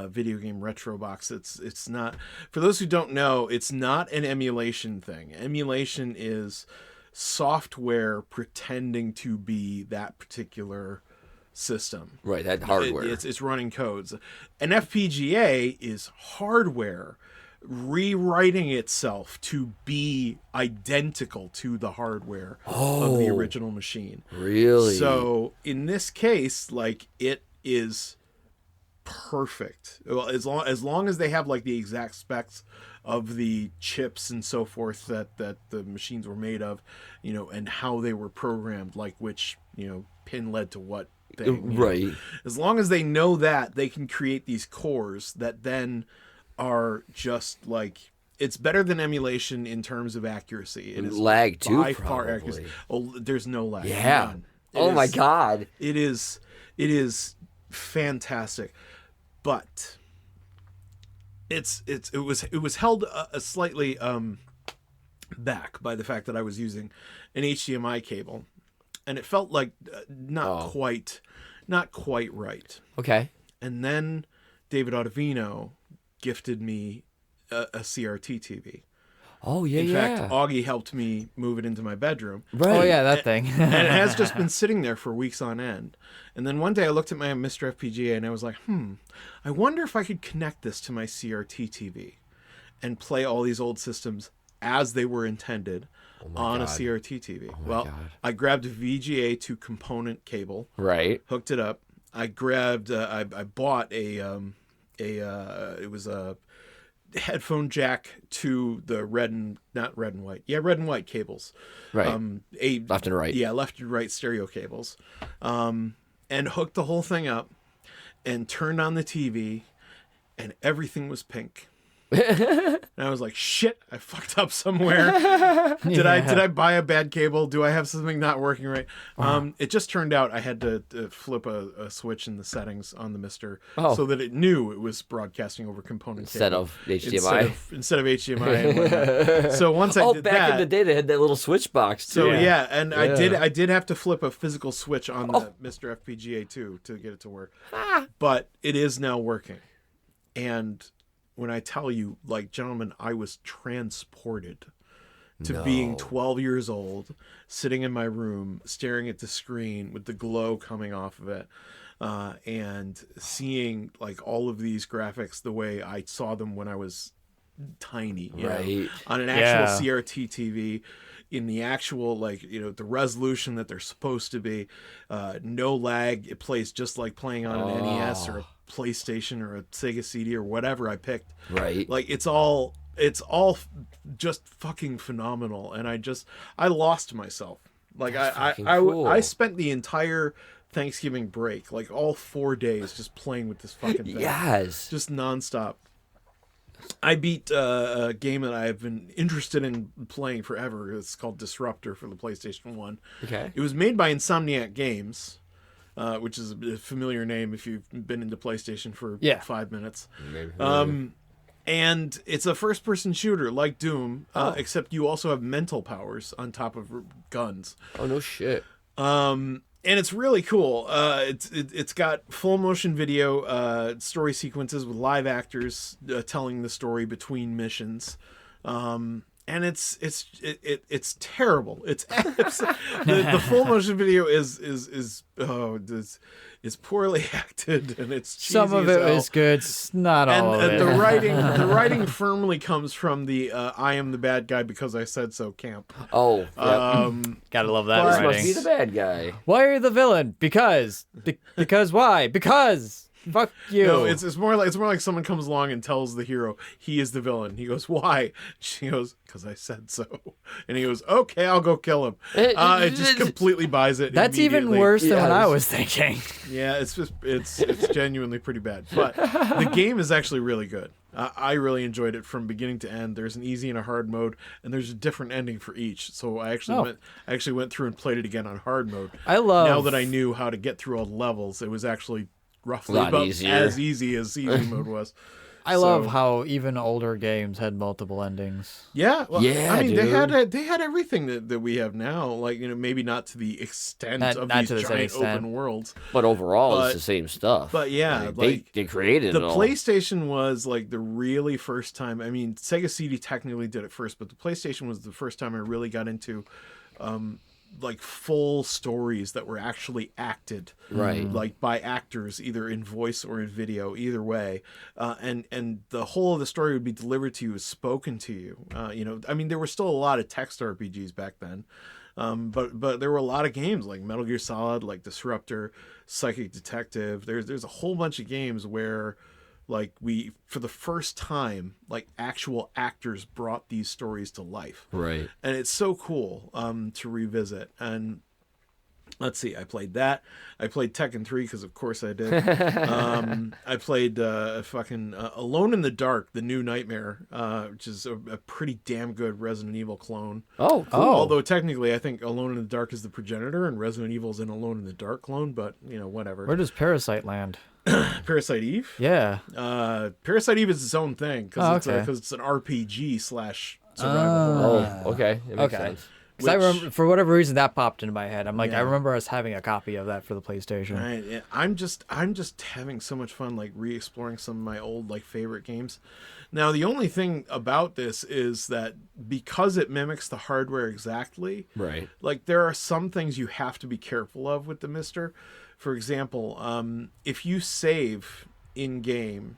video game retro box. It's not, for those who don't know, it's not an emulation thing. Emulation is software pretending to be that particular system. Right, that hardware. It's running codes. An FPGA is hardware rewriting itself to be identical to the hardware of the original machine. Really? So in this case, like, it is perfect. Well, as long as they have like the exact specs of the chips and so forth that the machines were made of, and how they were programmed, like which pin led to what thing. Right. As long as they know that, they can create these cores that then are just like, it's better than emulation in terms of accuracy. It is Lag too, by far probably. accuracy. Oh, there's no lag. Yeah. None. Oh my is- God. It is fantastic, but it was held a slightly back by the fact that I was using an HDMI cable, and it felt like not quite right. Okay. And then David Ottavino gifted me a CRT TV. Oh yeah, In yeah. fact, Augie helped me move it into my bedroom. Right. Oh yeah, that thing. And it has just been sitting there for weeks on end. And then one day I looked at my Mr. FPGA and I was like, I wonder if I could connect this to my CRT TV and play all these old systems as they were intended on a CRT TV. Well, God. I grabbed a VGA to component cable, Right. hooked it up. I grabbed, I bought it was a headphone jack to the red and white cables. Right. Left and right. Yeah, left and right stereo cables. And hooked the whole thing up and turned on the TV and everything was pink. And I was like, shit, I fucked up somewhere. Did I buy a bad cable? Do I have something not working right? It just turned out I had to flip a switch in the settings on the Mister so that it knew it was broadcasting over component Instead cable of HDMI. Instead of HDMI. And whatnot. So once I did back that, in the day they had that little switch box too. so yeah, and I did have to flip a physical switch on the Mr. FPGA too to get it to work. But it is now working. And when I tell you, like, gentlemen, I was transported to being 12 years old, sitting in my room, staring at the screen with the glow coming off of it, and seeing like all of these graphics the way I saw them when I was tiny, you know, on an actual CRT TV, in the actual, like, you know, the resolution that they're supposed to be, no lag. It plays just like playing on an NES or a PlayStation or a Sega CD or whatever I picked. Right. Like, it's all just fucking phenomenal. And I lost myself. Like, I spent the entire Thanksgiving break, like all 4 days, just playing with this fucking thing. Yes. Just nonstop. I beat a game that I've been interested in playing forever. It's called Disruptor for the PlayStation 1. Okay. It was made by Insomniac Games, which is a familiar name if you've been into PlayStation for 5 minutes. And it's a first-person shooter like Doom, except you also have mental powers on top of guns. Oh, no shit. And it's really cool. It's got full motion video story sequences with live actors telling the story between missions, and it's terrible. It's the full motion video is poorly acted, and it's cheesy some of as it hell. is good, not all of And it. the writing firmly comes from the "I am the bad guy because I said so" camp. Oh, Gotta love that this writing. must be the bad guy. Why are you the villain? Because why? Because fuck you. No, it's more like someone comes along and tells the hero he is the villain. He goes, "Why?" She goes, "Because I said so." And he goes, "Okay, I'll go kill him." It just completely buys it. That's even immediately. worse than what I was thinking. Yeah, it's genuinely pretty bad. But the game is actually really good. I really enjoyed it from beginning to end. There's an easy and a hard mode, and there's a different ending for each. So I actually went through and played it again on hard mode. Now that I knew how to get through all the levels, it was actually roughly about as easy as easy mode was. I love how even older games had multiple endings. Yeah, well, Yeah, I mean, dude. they had everything that we have now. Like, you know, maybe not to the extent of not these to the same giant extent. open worlds. But overall, it's the same stuff. But yeah, Like, they created the it all. PlayStation was like the really first time. I mean, Sega CD technically did it first, but the PlayStation was the first time I really got into like full stories that were actually acted, Right. like by actors, either in voice or in video, either way, and the whole of the story would be delivered to you, as spoken to you. You know, I mean, there were still a lot of text RPGs back then, but there were a lot of games like Metal Gear Solid, like Disruptor, Psychic Detective. There's a whole bunch of games where, like, we, for the first time, like, actual actors brought these stories to life. Right. And it's so cool to revisit. And let's see, I played that. I played Tekken 3 because of course I did. I played Alone in the Dark, the new Nightmare, which is a pretty damn good Resident Evil clone. Oh, cool. Although technically I think Alone in the Dark is the progenitor and Resident Evil is an Alone in the Dark clone, but you know, whatever. Where does Parasite land? Parasite Eve? Yeah. Parasite Eve is its own thing because it's an RPG / survival horror. Oh, okay. That makes Okay. sense. Because I remember, for whatever reason, that popped into my head. I'm like, I remember us having a copy of that for the PlayStation. Right. Yeah. I'm just having so much fun, like re-exploring some of my old like favorite games. Now, the only thing about this is that because it mimics the hardware exactly, Right. like there are some things you have to be careful of with the Mister. For example, if you save in game,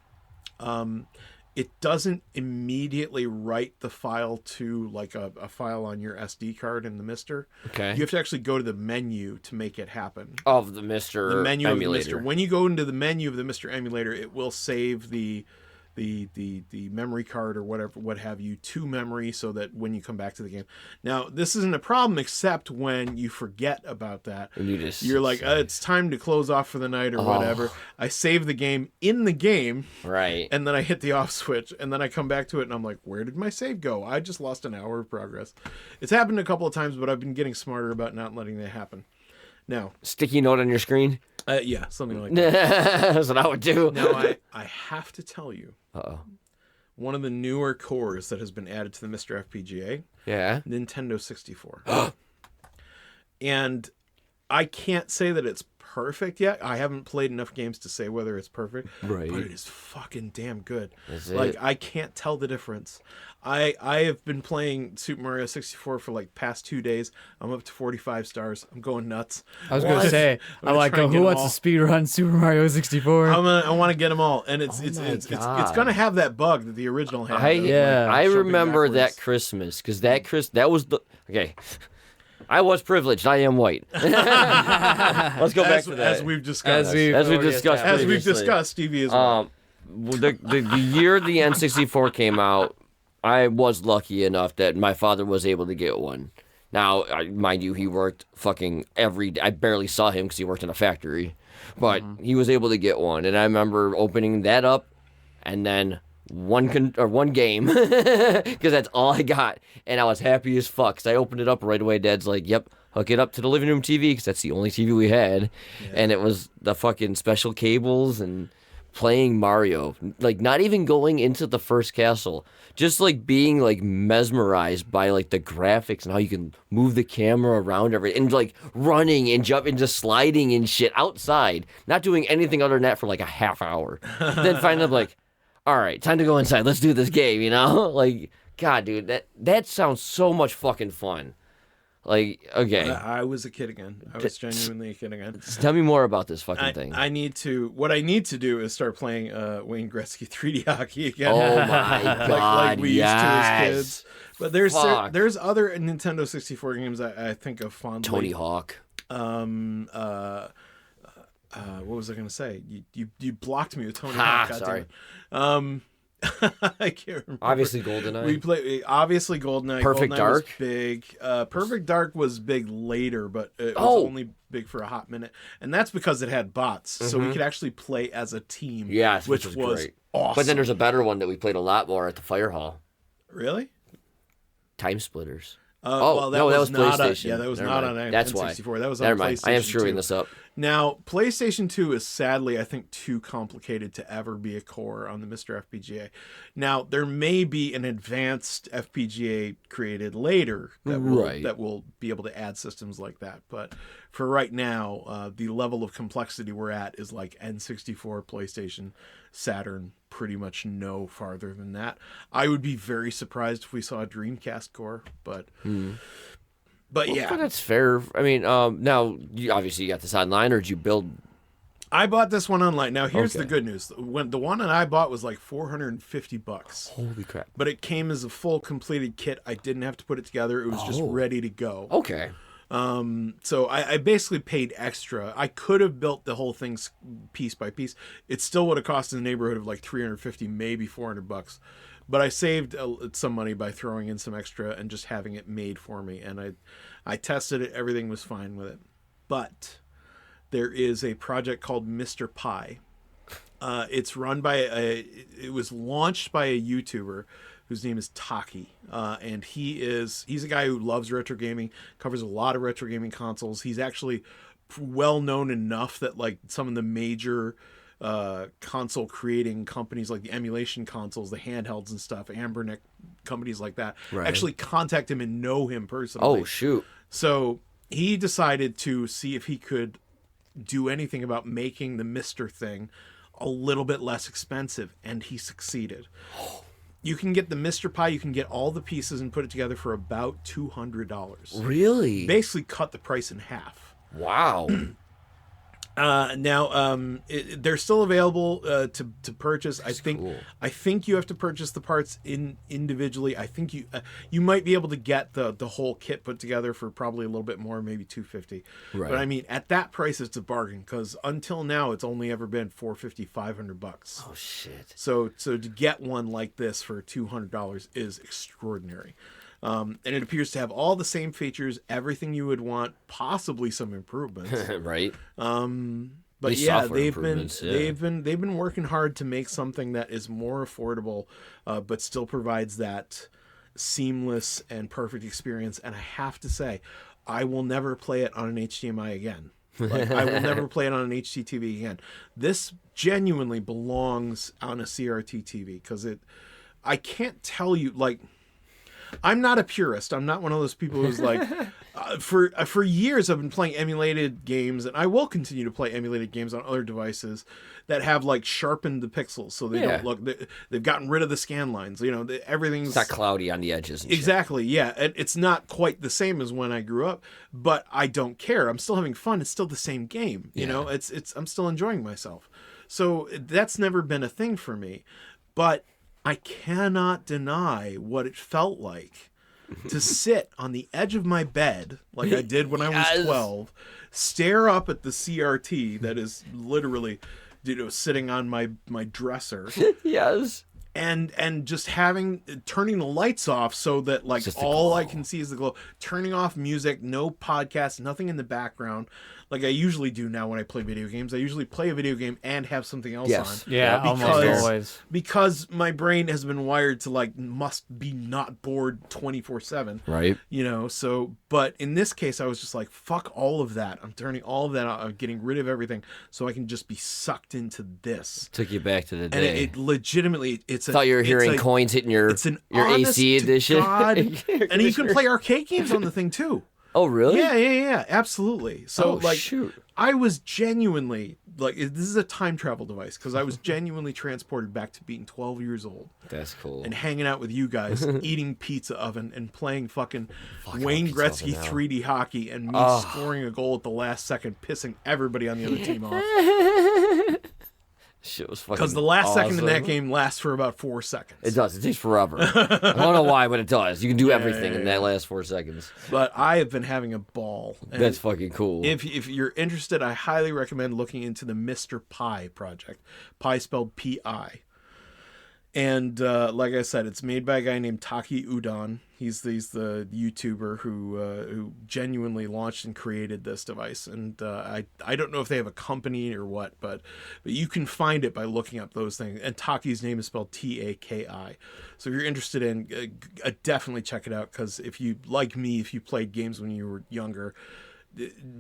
it doesn't immediately write the file to like a file on your SD card in the Mister. Okay. You have to actually go to the menu to make it happen. Of the Mr. The menu emulator. of the Mister. When you go into the menu of the Mister emulator, it will save the memory card or what have you to memory so that when you come back to the game. Now, this isn't a problem except when you forget about that. And You're like, it's time to close off for the night or whatever. I save the game in the game, Right. and then I hit the off switch, and then I come back to it, and I'm like, where did my save go? I just lost an hour of progress. It's happened a couple of times, but I've been getting smarter about not letting that happen. Now, Sticky note on your screen? yeah, something like that. That's what I would do. Now, I have to tell you, Uh-oh. one of the newer cores that has been added to the Mr. FPGA, Yeah. Nintendo 64. And I can't say that it's perfect yet. I haven't played enough games to say whether it's perfect. Right. But it is fucking damn good. That's like it. I can't tell the difference. I have been playing Super Mario 64 for like past 2 days. I'm up to 45 stars. I'm going nuts. I was going to say, I'm I gonna like, try and get who them wants all. to speed run Super Mario 64? I want to get them all, and it's God. gonna have that bug that the original had. I jumping remember that backwards. Christmas because that was the okay. I was privileged. I am white. Let's go back to that. As we've discussed. As we discussed previously. Stevie as well. The year the N64 came out, I was lucky enough that my father was able to get one. Now, mind you, he worked fucking every day. I barely saw him because he worked in a factory. But he was able to get one. And I remember opening that up and then one game because that's all I got. And I was happy as fuck because I opened it up right away. Dad's like, yep, hook it up to the living room TV because that's the only TV we had. Yeah. And it was the fucking special cables and playing Mario. Like, not even going into the first castle. Just, like, being, like, mesmerized by, like, the graphics and how you can move the camera around everything. And, like, running and jumping, just sliding and shit outside. Not doing anything other than that for, like, a half hour. Then finally, I'm like, all right, time to go inside. Let's do this game, you know? Like, God, dude, that sounds so much fucking fun. Like, okay. I was a kid again. I was genuinely a kid again. Tell me more about this fucking thing. What I need to do is start playing Wayne Gretzky 3D hockey again. Oh my God, like we used to as yes. kids. But there's other Nintendo 64 games I think of fondly. Tony Hawk. What was I going to say? You blocked me with Tony Hawk. Sorry. I can't remember. Obviously GoldenEye. We play obviously GoldenEye. Perfect GoldenEye Dark? was big. Perfect Dark was big later, but it was only big for a hot minute, and that's because it had bots, so we could actually play as a team. Yes, which was was great. awesome. But then there's a better one that we played a lot more at the fire hall. Really? Time Splitters. Well, that was not PlayStation. that was Never not mind. on That's N64. why. That was on Never mind. PlayStation I am screwing 2. this up. Now, PlayStation 2 is sadly, I think, too complicated to ever be a core on the Mr. FPGA. Now, there may be an advanced FPGA created later that will be able to add systems like that. But for right now, the level of complexity we're at is like N64, PlayStation, Saturn, pretty much no farther than that. I would be very surprised if we saw a Dreamcast core, but... But yeah, But that's fair. I mean, now you got this online, or did you build? I bought this one online. Now here's the Okay. good news: when the one that I bought was like $450, Holy crap! but it came as a full completed kit. I didn't have to put it together; it was just ready to go. Okay. So I basically paid extra. I could have built the whole thing piece by piece. It still would have cost in the neighborhood of like $350, maybe $400. But I saved some money by throwing in some extra and just having it made for me. And I tested it. Everything was fine with it. But there is a project called Mr. Pi. It's run by it was launched by a YouTuber whose name is Taki. And he's a guy who loves retro gaming, covers a lot of retro gaming consoles. He's actually well known enough that like some of the major console creating companies, like the emulation consoles, the handhelds and stuff, Ambernick, companies like that, actually contact him and know him personally. Oh shoot! So he decided to see if he could do anything about making the Mr. thing a little bit less expensive, and he succeeded. You can get the Mr. Pi, you can get all the pieces and put it together for about $200. Really? Basically cut the price in half. Wow. Now they're still available to purchase. Cool. I think you have to purchase the parts individually. I think you might be able to get the whole kit put together for probably a little bit more, maybe $250. Right. But I mean, at that price, it's a bargain because until now, it's only ever been $450, $500. Oh shit. So to get one like this for $200 is extraordinary. And it appears to have all the same features, everything you would want, possibly some improvements. Right. But These yeah, software they've improvements, been working hard to make something that is more affordable, but still provides that seamless and perfect experience. And I have to say, I will never play it on an HDMI again. Like, I will never play it on an HDTV again. This genuinely belongs on a CRT TV because I can't tell you, like, I'm not a purist. I'm not one of those people who's like, For years I've been playing emulated games, and I will continue to play emulated games on other devices that have like sharpened the pixels so they don't look. They've gotten rid of the scan lines. You know, everything's It's not cloudy on the edges. And exactly. shit. Yeah, and it's not quite the same as when I grew up, but I don't care. I'm still having fun. It's still the same game. You know, it's I'm still enjoying myself. So that's never been a thing for me, but I cannot deny what it felt like to sit on the edge of my bed like I did when I was 12, stare up at the CRT that is literally, sitting on my dresser. Yes. And just turning the lights off so that like all I can see is the glow, turning off music, no podcast, nothing in the background. Like I usually do now when I play video games. I usually play a video game and have something else on. Yeah, almost always. Because my brain has been wired to like must be not bored 24/7. Right. But in this case I was just like, fuck all of that. I'm turning all of that out. I'm getting rid of everything so I can just be sucked into this. Took you back to the And day. it legitimately, it's thought you were hearing coins hitting your AC edition. And you can play arcade games on the thing too. Oh, really? Yeah, absolutely. So, shoot. I was genuinely, this is a time travel device, because I was genuinely transported back to being 12 years old. That's cool. And hanging out with you guys, eating pizza oven, and playing fucking Wayne Gretzky 3D hockey, and me scoring a goal at the last second, pissing everybody on the other team off. Shit was fucking Because the last second in that awesome. game lasts for about 4 seconds. It does. It takes forever. I don't know why, but it does. You can do everything in that last 4 seconds. But I have been having a ball. And That's fucking cool. If you're interested, I highly recommend looking into the Mr. Pi project. Pi spelled P-I. And like I said, it's made by a guy named Taki Udon. He's the YouTuber who genuinely launched and created this device. And I don't know if they have a company or what, but you can find it by looking up those things. And Taki's name is spelled T-A-K-I. So if you're interested in, definitely check it out. Because if you, like me, if you played games when you were younger,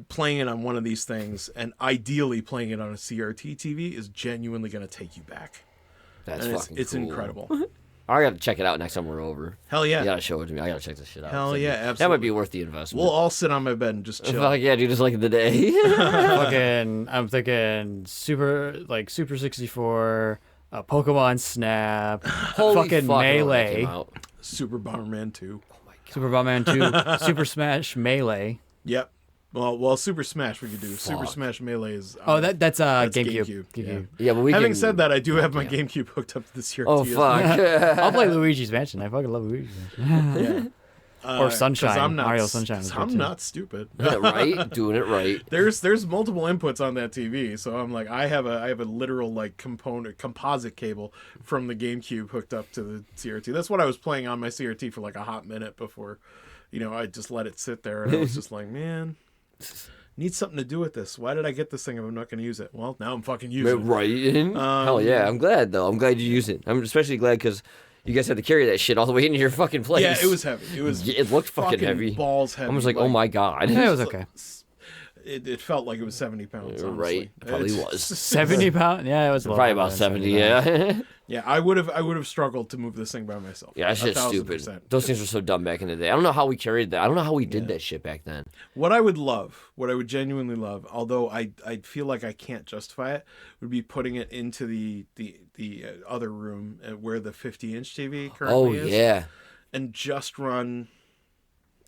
playing it on one of these things, and ideally playing it on a CRT TV, is genuinely going to take you back. That's And fucking it's cool. incredible. I gotta check it out next time we're over. Hell yeah. You gotta show it to me. I gotta check this shit out. Hell yeah, That might absolutely. be worth the investment. We'll all sit on my bed and just chill. Fuck yeah, dude, just like the day. I'm thinking Super 64, Pokemon Snap, Holy fucking fuck, I know when that Melee, came out. Super Bomberman 2. Super Bomberman 2, Super Smash Melee. Yep. Well, Super Smash we could do. Super Fuck. Smash Melee is... That's that's GameCube. GameCube. Yeah, but we Having can... said that, I do have my GameCube hooked up to the CRT. Oh, as well. fuck. I'll play Luigi's Mansion. I fucking love Luigi's Mansion. Yeah. Or Sunshine. 'cause I'm not, Mario Sunshine was 'cause good I'm too. not stupid. Right? Doing it right. There's multiple inputs on that TV, so I'm like, I have a literal like composite cable from the GameCube hooked up to the CRT. That's what I was playing on my CRT for like a hot minute before, I just let it sit there, and I was just like, man, need something to do with this. Why did I get this thing if I'm not going to use it? Well, now I'm fucking using it. Right? Hell yeah. I'm glad, though. I'm glad you use it. I'm especially glad because you guys had to carry that shit all the way into your fucking place. Yeah, it was heavy. It looked fucking heavy. Balls heavy. I was like, oh my god. Yeah, it was okay. It felt like it was 70 pounds. Honestly. Right. It probably was. 70 pounds? Yeah, it was a lot Probably more about than 70, yeah. Yeah, I would have struggled to move this thing by myself. Yeah, that shit's stupid. 1000%. Those things were so dumb back in the day. I don't know how we carried that. I don't know how we did that shit back then. What I would genuinely love, although I feel like I can't justify it, would be putting it into the other room where the 50-inch TV currently is. Oh, yeah. And just run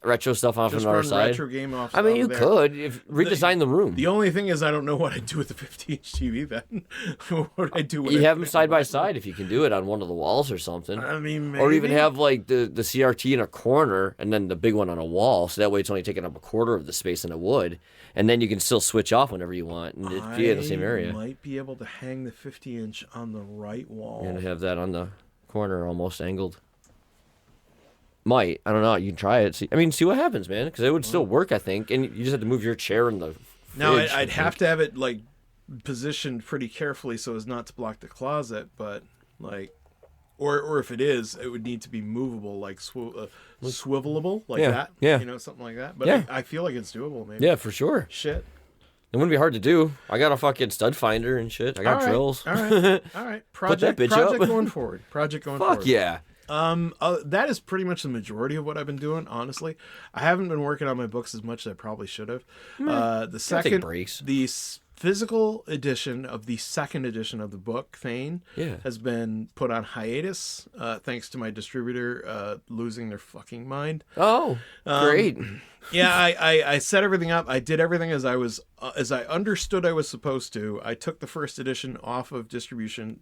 Retro stuff off on our side. retro game off. I mean, you there. could. Redesign the room. The only thing is, I don't know what I'd do with the 50-inch TV then. What would I do with it? You have them side by side if you can do it on one of the walls or something. I mean, maybe. Or even have like the CRT in a corner and then the big one on a wall, so that way it's only taking up a quarter of the space than it would, and then you can still switch off whenever you want and it'd be in the same area. I might be able to hang the 50-inch on the right wall. And have that on the corner almost angled. Might. I don't know. You can try it. See what happens, man. Because it would still work, I think. And you just have to move your chair in the Now, fridge, I'd have to have it like positioned pretty carefully so as not to block the closet, but like, or if it is, it would need to be movable, like swivelable, like Yeah, that. yeah. Something like that. But Yeah. I feel like it's doable, maybe. Yeah, for sure. Shit. It wouldn't be hard to do. I got a fucking stud finder and shit. I got drills. All right. Project bitch up. going forward. Project going forward. Fuck yeah. That is pretty much the majority of what I've been doing, honestly. I haven't been working on my books as much as I probably should have. The second, breaks. Physical edition of the second edition of the book, Thane, has been put on hiatus, thanks to my distributor losing their fucking mind. Oh, great. Yeah, I set everything up. I did everything as I understood I was supposed to. I took the first edition off of distribution.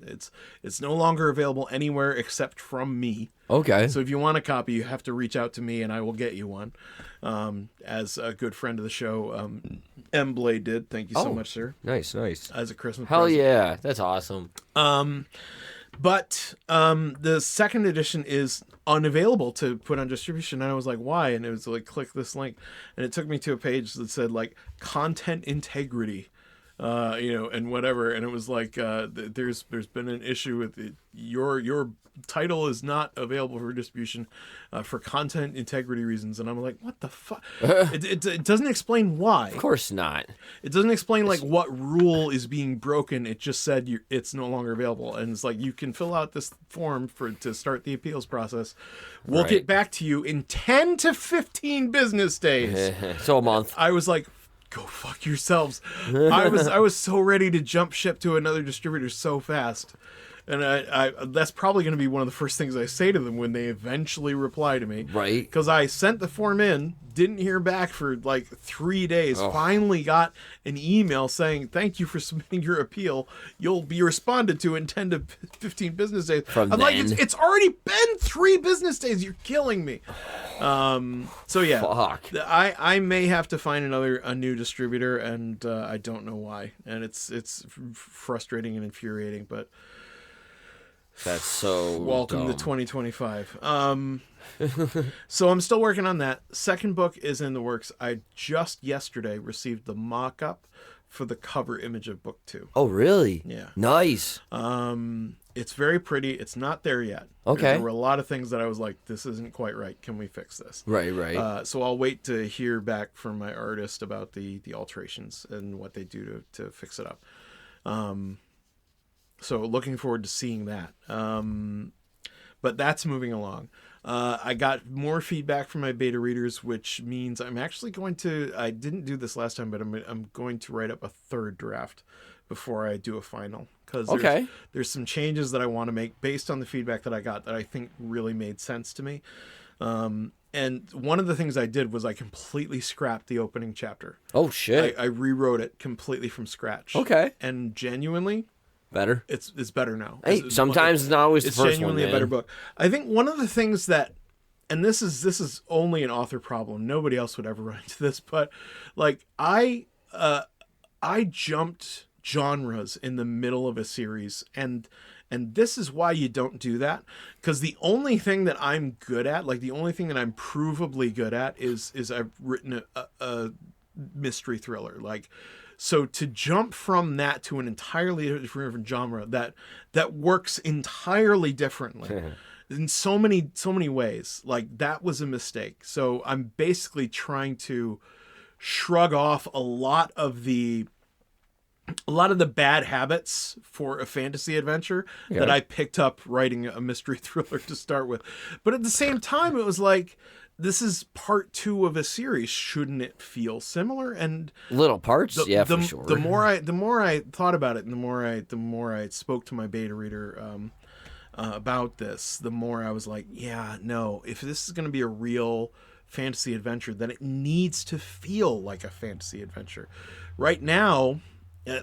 It's no longer available anywhere except from me. Okay. So if you want a copy, you have to reach out to me and I will get you one. As a good friend of the show, M. Blade did. Thank you so much, sir. Nice. As a Christmas Hell present. yeah, that's awesome. But the second edition is unavailable to put on distribution, and I was like, why? And it was like, click this link, and it took me to a page that said like content integrity, and whatever, and it was like there's been an issue with it. Your title is not available for distribution for content integrity reasons, and I'm like, what the fuck? It doesn't explain why. Of course not. It doesn't explain like what rule is being broken. It just said it's no longer available, and it's like, you can fill out this form to start the appeals process. We'll get back to you in 10 to 15 business days. So a month. I was like, go fuck yourselves. I was so ready to jump ship to another distributor so fast. And I that's probably going to be one of the first things I say to them when they eventually reply to me. Right. Because I sent the form in, didn't hear back for like 3 days. Finally got an email saying, thank you for submitting your appeal. You'll be responded to in 10 to 15 business days. I'm like, it's already been 3 business days. You're killing me. So yeah, fuck. I may have to find a new distributor, and I don't know why. And it's frustrating and infuriating, but that's so welcome dumb. to 2025. So I'm still working on that. Second book is in the works. I just yesterday received the mock-up for the cover image of book 2. Oh, really? Yeah. Nice. It's very pretty. It's not there yet. Okay. There were a lot of things that I was like, this isn't quite right. Can we fix this? Right. So I'll wait to hear back from my artist about the alterations and what they do to fix it up. So looking forward to seeing that. But that's moving along. I got more feedback from my beta readers, which means I'm actually going to, I didn't do this last time, but I'm going to write up a third draft before I do a final. Because there's some changes that I want to make based on the feedback that I got that I think really made sense to me. And one of the things I did was I completely scrapped the opening chapter. Oh, shit. I rewrote it completely from scratch. Okay. And genuinely, better. It's better now. Hey, sometimes it's not always the first one. It's genuinely a better book. I think one of the things that, and this is only an author problem. Nobody else would ever run into this, but like I jumped genres in the middle of a series, and this is why you don't do that, because the only thing that I'm good at, like the only thing that I'm provably good at, is I've written a mystery thriller. Like, so to jump from that to an entirely different genre that works entirely differently in so many ways, like that was a mistake. So I'm basically trying to shrug off a lot of the bad habits for a fantasy adventure that I picked up writing a mystery thriller to start with. But at the same time, it was like, this is part 2 of a series. Shouldn't it feel similar? And little parts, for sure. The more I thought about it, and the more I spoke to my beta reader about this, the more I was like, yeah, no. If this is going to be a real fantasy adventure, then it needs to feel like a fantasy adventure. Right now,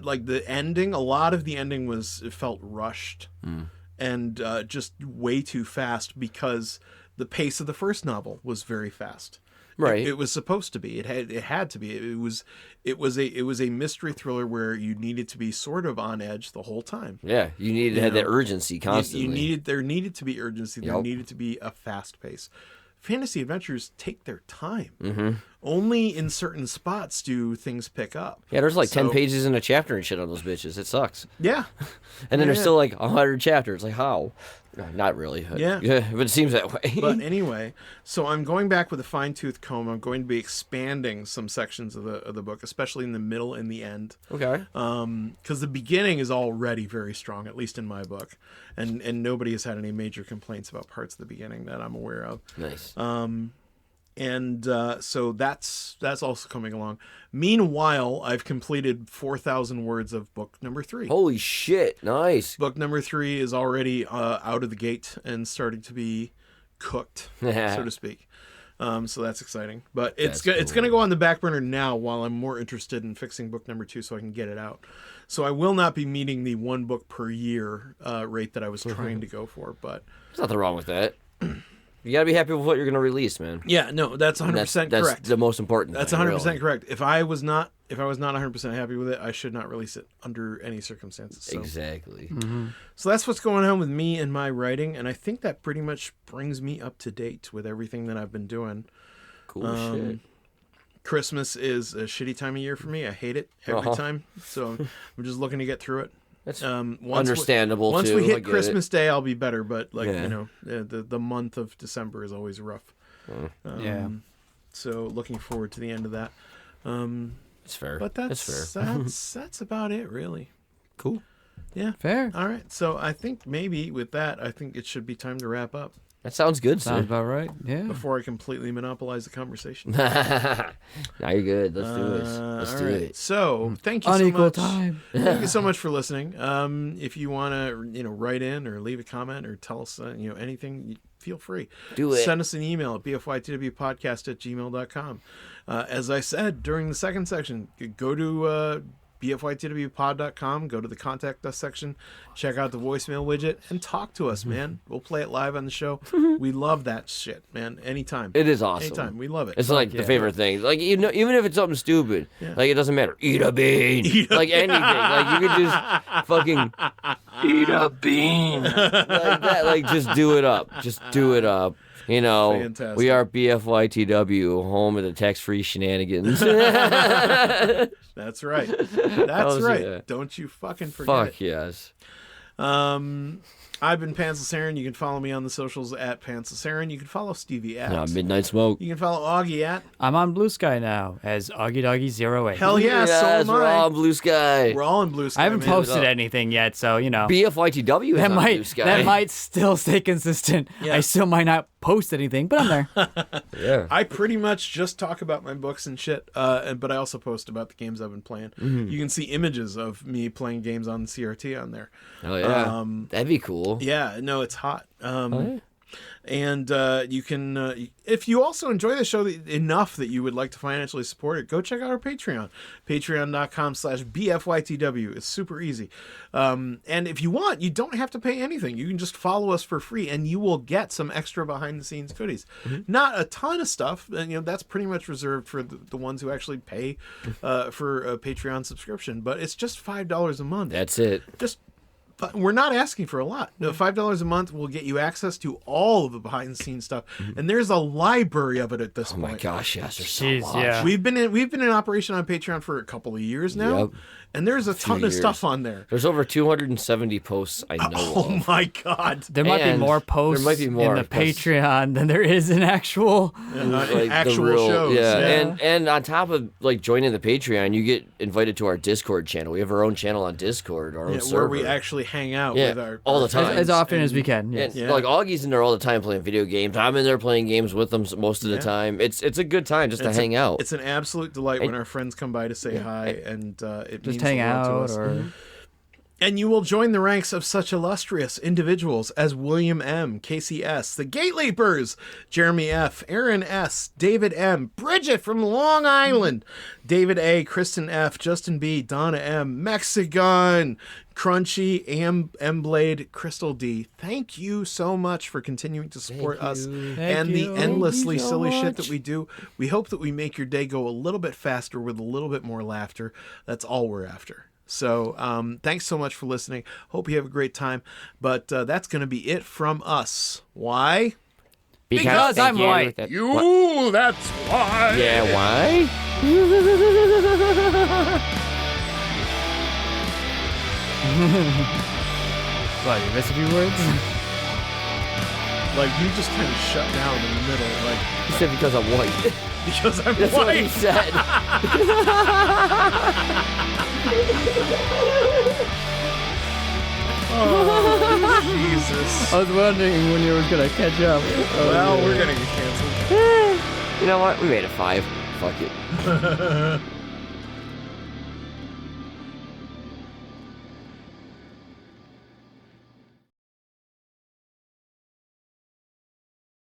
like the ending, a lot of the ending it felt rushed and just way too fast, because the pace of the first novel was very fast. Right. It was supposed to be. It had to be. It was a mystery thriller where you needed to be sort of on edge the whole time. Yeah, you needed to have that urgency constantly. There needed to be urgency. There needed to be a fast pace. Fantasy adventures take their time. Mm-hmm. Only in certain spots do things pick up. Yeah, there's like 10 pages in a chapter and shit on those bitches. It sucks. Yeah. And then there's still like 100 chapters. Like, how? Not really. Yeah. But it seems that way. But anyway, so I'm going back with a fine-tooth comb. I'm going to be expanding some sections of the book, especially in the middle and the end. Okay. Because the beginning is already very strong, at least in my book, and nobody has had any major complaints about parts of the beginning that I'm aware of. Nice. So that's also coming along. Meanwhile, I've completed 4,000 words of book number 3. Holy shit! Nice. Book number 3 is already out of the gate and starting to be cooked, so to speak. So that's exciting. But it's going to go on the back burner now while I'm more interested in fixing book number 2 so I can get it out. So I will not be meeting the 1 book per year rate that I was trying to go for. But there's nothing wrong with that. You gotta be happy with what you're gonna release, man. Yeah, no, that's 100% that's correct. the most important. That's 100% correct. If I was not 100% happy with it, I should not release it under any circumstances. So. Exactly. So that's what's going on with me and my writing, and I think that pretty much brings me up to date with everything that I've been doing. Cool shit. Christmas is a shitty time of year for me. I hate it every time. So I'm just looking to get through it. That's understandable. Once too. we I hit get Christmas Day, I'll be better. But Yeah. the month of December is always rough. Yeah. So looking forward to the end of that. It's fair. But that's fair. that's about it, really. Cool. Yeah. Fair. All right. So I think maybe with that, I think it should be time to wrap up That sounds good, Sounds sir. about right. Yeah. before I completely monopolize the conversation. Now you're good. Let's do this. Let's all do right. it. So thank you Unequal so much. time. Thank you so much for listening. If you want to, write in or leave a comment or tell us, anything, feel free. Do it. Send us an email at bfytwpodcast@gmail.com. As I said during the second section, go to bfytwpod.com, go to the contact us section, check out the voicemail widget, and talk to us, man. We'll play it live on the show. We love that shit, man. Anytime. It is awesome. Anytime. We love it. It's like the favorite thing. Like, even if it's something stupid, like, it doesn't matter. Eat a bean. Like, anything. Like, you could just fucking eat a bean. Like that. Like, just do it up. Just do it up. Fantastic. We are BFYTW, home of the tax-free shenanigans. That's right. That's right. Yeah. Don't you fucking forget Fuck yes. I've been Pantsless Erin. You can follow me on the socials at Pantsless Erin. You can follow Stevie at Midnight Smoke. You can follow Augie at I'm on Blue Sky now as AugieDoggie08. Hell yeah, so am we're I. all on Blue Sky. We're all in Blue Sky. I haven't man. posted anything yet, so BFYTW is that on Blue Sky. might still stay consistent. Yeah. I still might not post anything, but I'm there. Yeah. I pretty much just talk about my books and shit, but I also post about the games I've been playing. You can see images of me playing games on the CRT on there. Oh yeah. That'd be cool. Yeah, no, it's hot. And you can, if you also enjoy the show enough that you would like to financially support it, go check out our Patreon. Patreon.com/BFYTW. It's super easy. And if you want, you don't have to pay anything. You can just follow us for free, and you will get some extra behind-the-scenes goodies. Not a ton of stuff. And, that's pretty much reserved for the ones who actually pay for a Patreon subscription. But it's just $5 a month. That's it. We're not asking for a lot. No, $5 a month will get you access to all of the behind-the-scenes stuff, and there's a library of it at this point. Oh my gosh, yes, there's so Jeez, much. yeah. We've been in operation on Patreon for a couple of years now, Yep. and there's a ton of years. stuff on there. There's over 270 posts I know Oh of. my god! There might be And more posts there might be more, in the because- Patreon than there is in actual. Like the actual real- shows. Yeah. And on top of joining the Patreon, you get invited to our Discord channel. We have our own channel on Discord, our own server. Where we actually hang out with our all the our time. friends As often and- as we can. Yes. And, Augie's in there all the time playing video games. I'm in there playing games with them most of the time. It's a good time just to hang out. It's an absolute delight when our friends come by to say hi, and it means Just hang a lot to out us. or And you will join the ranks of such illustrious individuals as William M., Kacey S., the GateLeapers, Jeramey F., Erin S., David M., Bridget from Long Island, David A., Kristin F., Justin B., Donna M., Mexican, Crunchie, M. Blade, Crystal D. Thank you so much for continuing to support us and the endlessly silly shit that we do. We hope that we make your day go a little bit faster with a little bit more laughter. That's all we're after. So thanks so much for listening. Hope you have a great time. But that's going to be it from us. Why? Because I'm white. That's why. Yeah, why? What, you missed a few words? Like, you just kind of shut down in the middle, like... He said because I'm white. Because I'm That's white. what he said. Oh, Jesus. I was wondering when you were gonna catch up. Well, we're gonna get canceled. You know what? We made it 5. Fuck it.